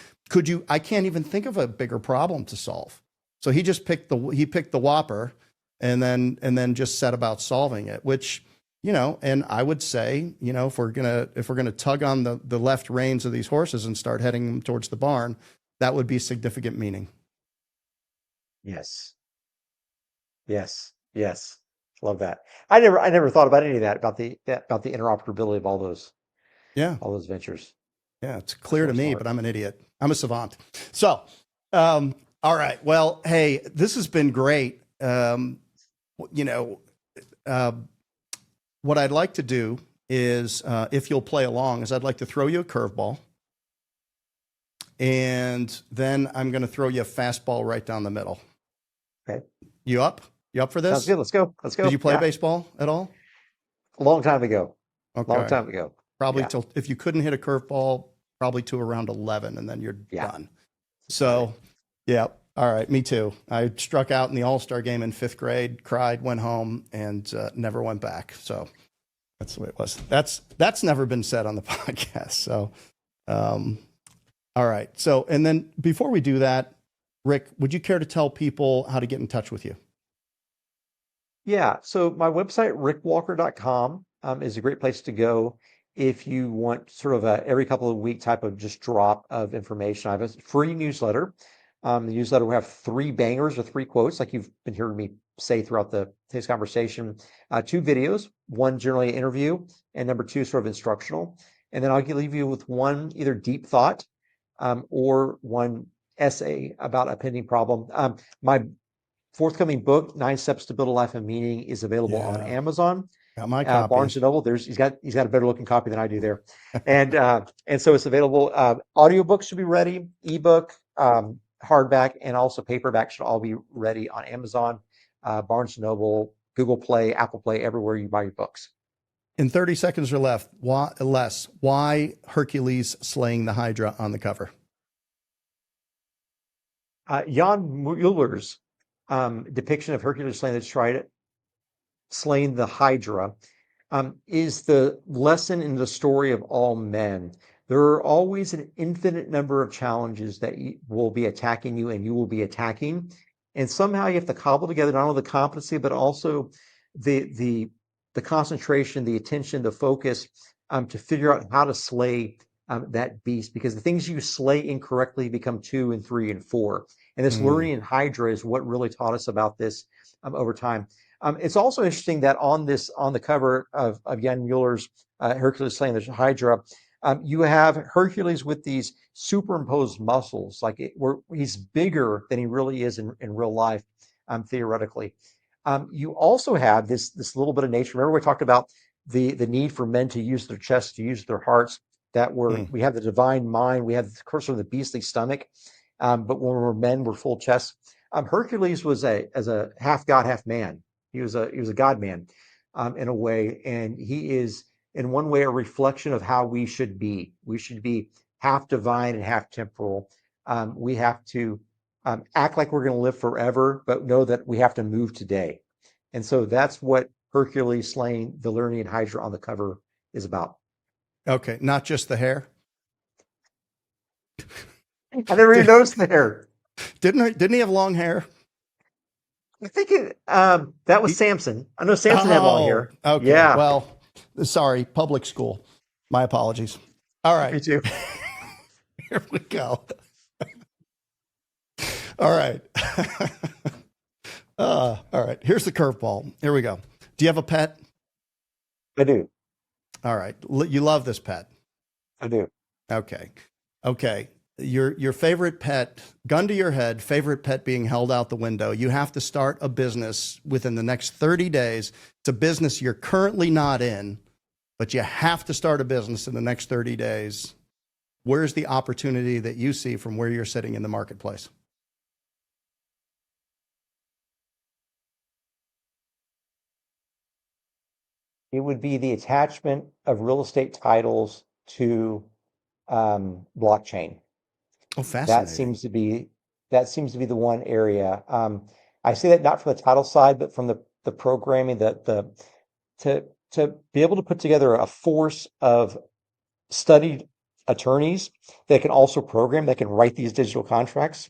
I can't even think of a bigger problem to solve. So he just picked the Whopper and then just set about solving it, which, and I would say, if we're gonna tug on the left reins of these horses and start heading them towards the barn, that would be significant meaning. Yes. Love that. I never thought about any of that, about the interoperability of all those Yeah. ventures. Yeah, it's clear to really me, smart. but I'm an idiot. I'm a savant. So, all right. Well, hey, this has been great. You know, uh, what I'd like to do is, if you'll play along, is I'd like to throw you a curveball, and then I'm going to throw you a fastball right down the middle. Okay. You up? You up for Sounds this? good. Let's go. Let's go. Did you play Yeah. baseball at all? A long time ago. Long Okay. time ago. Probably Yeah. till, if you couldn't hit a curveball, probably to around 11, and then you're Yeah. done. So, yeah. All right. Me too. I struck out in the All-Star game in 5th grade, cried, went home, and never went back. So that's the way it was. That's never been said on the podcast. So, all right. So, and then before we do that, Rick, would you care to tell people how to get in touch with you? Yeah. So my website, rickwalker.com, is a great place to go if you want sort of a every couple of week type of just drop of information. I have a free newsletter. The newsletter will have 3 bangers or 3 quotes, like you've been hearing me say throughout today's conversation. 2 videos, one generally an interview, and number 2 sort of instructional. And then I'll leave you with one either deep thought or one essay about a pending problem. My forthcoming book, 9 Steps to Build a Life of Meaning, is available on Yeah. Amazon, Got my copy. Barnes and Noble. He's got a better looking copy than I do there, and so it's available. Audiobook should be ready, ebook, hardback, and also paperback should all be ready on Amazon, Barnes and Noble, Google Play, Apple Play, everywhere you buy your books. In 30 seconds or less, why Hercules slaying the Hydra on the cover? Jan Mueller's depiction of Hercules slaying the Hydra is the lesson in the story of all men. There are always an infinite number of challenges that will be attacking you and you will be attacking. And somehow you have to cobble together not only the competency, but also the concentration, the attention, the focus to figure out how to slay that beast. Because the things you slay incorrectly become 2 and 3 and 4. And this learning in Hydra is what really taught us about this over time. It's also interesting that on the cover of Jan Mueller's Hercules slaying the Hydra, you have Hercules with these superimposed muscles, where he's bigger than he really is in real life, theoretically. You also have this little bit of nature. Remember, we talked about the need for men to use their chests, to use their hearts. We have the divine mind, we have of course the beastly stomach, but when we're men, we're full chests. Hercules was as a half god, half man. He was a God man in a way, and he is in one way a reflection of how we should be. We should be half divine and half temporal. We have to act like we're going to live forever, but know that we have to move today. And so that's what Hercules slaying the Lernaean Hydra on the cover is about. Okay, not just the hair. I never even noticed the hair. Didn't he have long hair? I think that was Samson. I know Samson had long hair. Okay. Yeah. Well, sorry, public school. My apologies. All right. Me too. Here we go. All right. All right. Here's the curveball. Here we go. Do you have a pet? I do. All right. You love this pet. I do. Okay. Okay. Your favorite pet, gun to your head, favorite pet being held out the window. You have to start a business within the next 30 days. It's a business you're currently not in, but you have to start a business in the next 30 days. Where's the opportunity that you see from where you're sitting in the marketplace? It would be the attachment of real estate titles to blockchain. Oh, fascinating. That seems to be the one area. I say that not from the title side, but from the programming, to be able to put together a force of studied attorneys that can also program, that can write these digital contracts.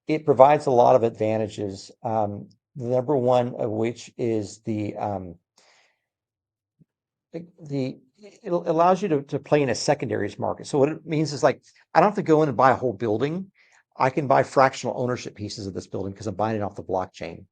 It provides a lot of advantages. The number one of which is it allows you to play in a secondaries market. So what it means is, like, I don't have to go in and buy a whole building. I can buy fractional ownership pieces of this building because I'm buying it off the blockchain.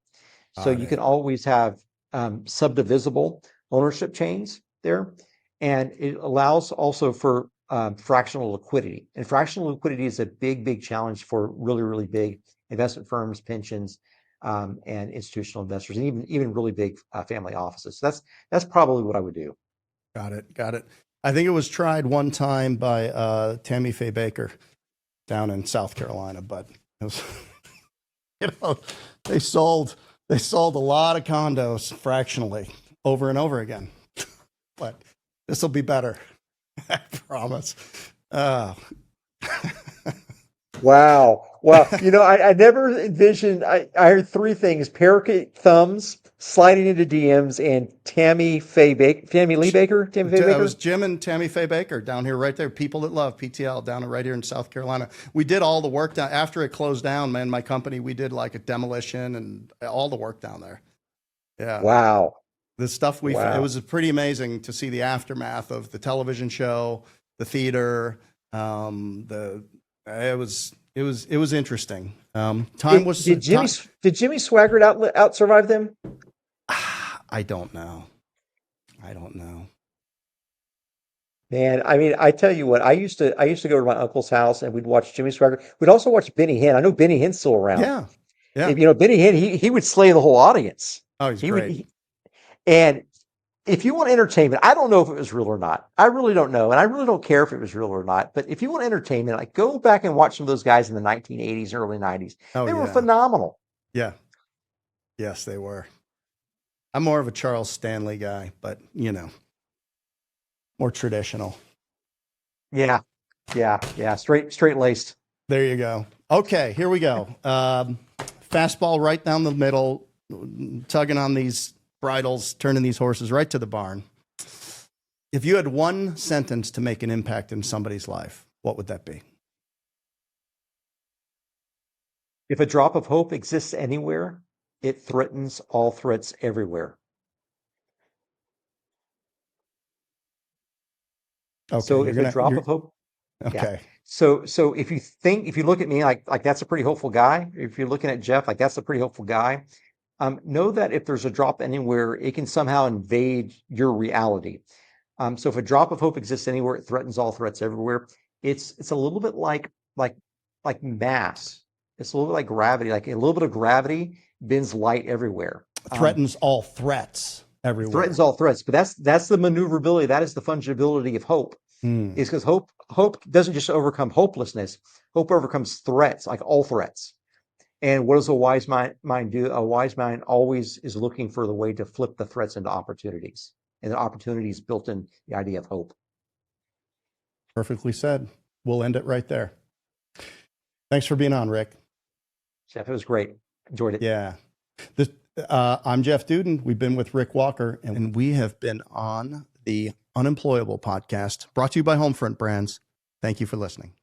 So you can always have subdivisible ownership chains there. And it allows also for fractional liquidity. And fractional liquidity is a big challenge for really big investment firms, pensions, and institutional investors, and even really big family offices. So that's probably what I would do. Got it. I think it was tried one time by Tammy Faye Baker down in South Carolina, but it was, they sold a lot of condos fractionally over and over again. But this will be better. I promise. Wow. Well, I never envisioned, I heard three things: parakeet thumbs, sliding into DMs, and Tammy Faye Baker. Tammy Lee Baker? Tammy Faye Baker? It was Jim and Tammy Faye Baker down here, right there. People that love PTL down right here in South Carolina. We did all the work down after it closed down, man. My company, we did like a demolition and all the work down there. Yeah. Wow. The stuff it was pretty amazing to see the aftermath of the television show, the theater. It was interesting. Did Jimmy Swaggart out survive them? I don't know. Man, I mean, I tell you what, I used to go to my uncle's house and we'd watch Jimmy Swaggart. We'd also watch Benny Hinn. I know Benny Hinn's still around. Yeah. Benny Hinn, he would slay the whole audience. Oh, he's great. And if you want entertainment, I don't know if it was real or not. I really don't know. And I really don't care if it was real or not. But if you want entertainment, like, go back and watch some of those guys in the 1980s, early 90s. They were phenomenal. Yeah. Yes, they were. I'm more of a Charles Stanley guy, but more traditional. Yeah. Straight laced. There you go. Okay, here we go. Fastball right down the middle, tugging on these bridles, turning these horses right to the barn. If you had one sentence to make an impact in somebody's life, what would that be? If a drop of hope exists anywhere, it threatens all threats everywhere. Okay, so if a drop of hope. Okay. Yeah. So if you look at me like that's a pretty hopeful guy. If you're looking at Jeff, like that's a pretty hopeful guy. Know that if there's a drop anywhere, it can somehow invade your reality. So if a drop of hope exists anywhere, it threatens all threats everywhere. It's a little bit like mass. It's a little bit like gravity. Like a little bit of gravity bends light everywhere. Threatens all threats everywhere. Threatens all threats. But that's the maneuverability. That is the fungibility of hope. Is because hope doesn't just overcome hopelessness. Hope overcomes threats, like all threats. And what does a wise mind do? A wise mind always is looking for the way to flip the threats into opportunities. And the opportunities built in the idea of hope. Perfectly said. We'll end it right there. Thanks for being on, Rick. Jeff, it was great. Enjoyed it. Yeah. I'm Jeff Dudan. We've been with Rick Walker, and we have been on the Unemployable podcast, brought to you by Homefront Brands. Thank you for listening.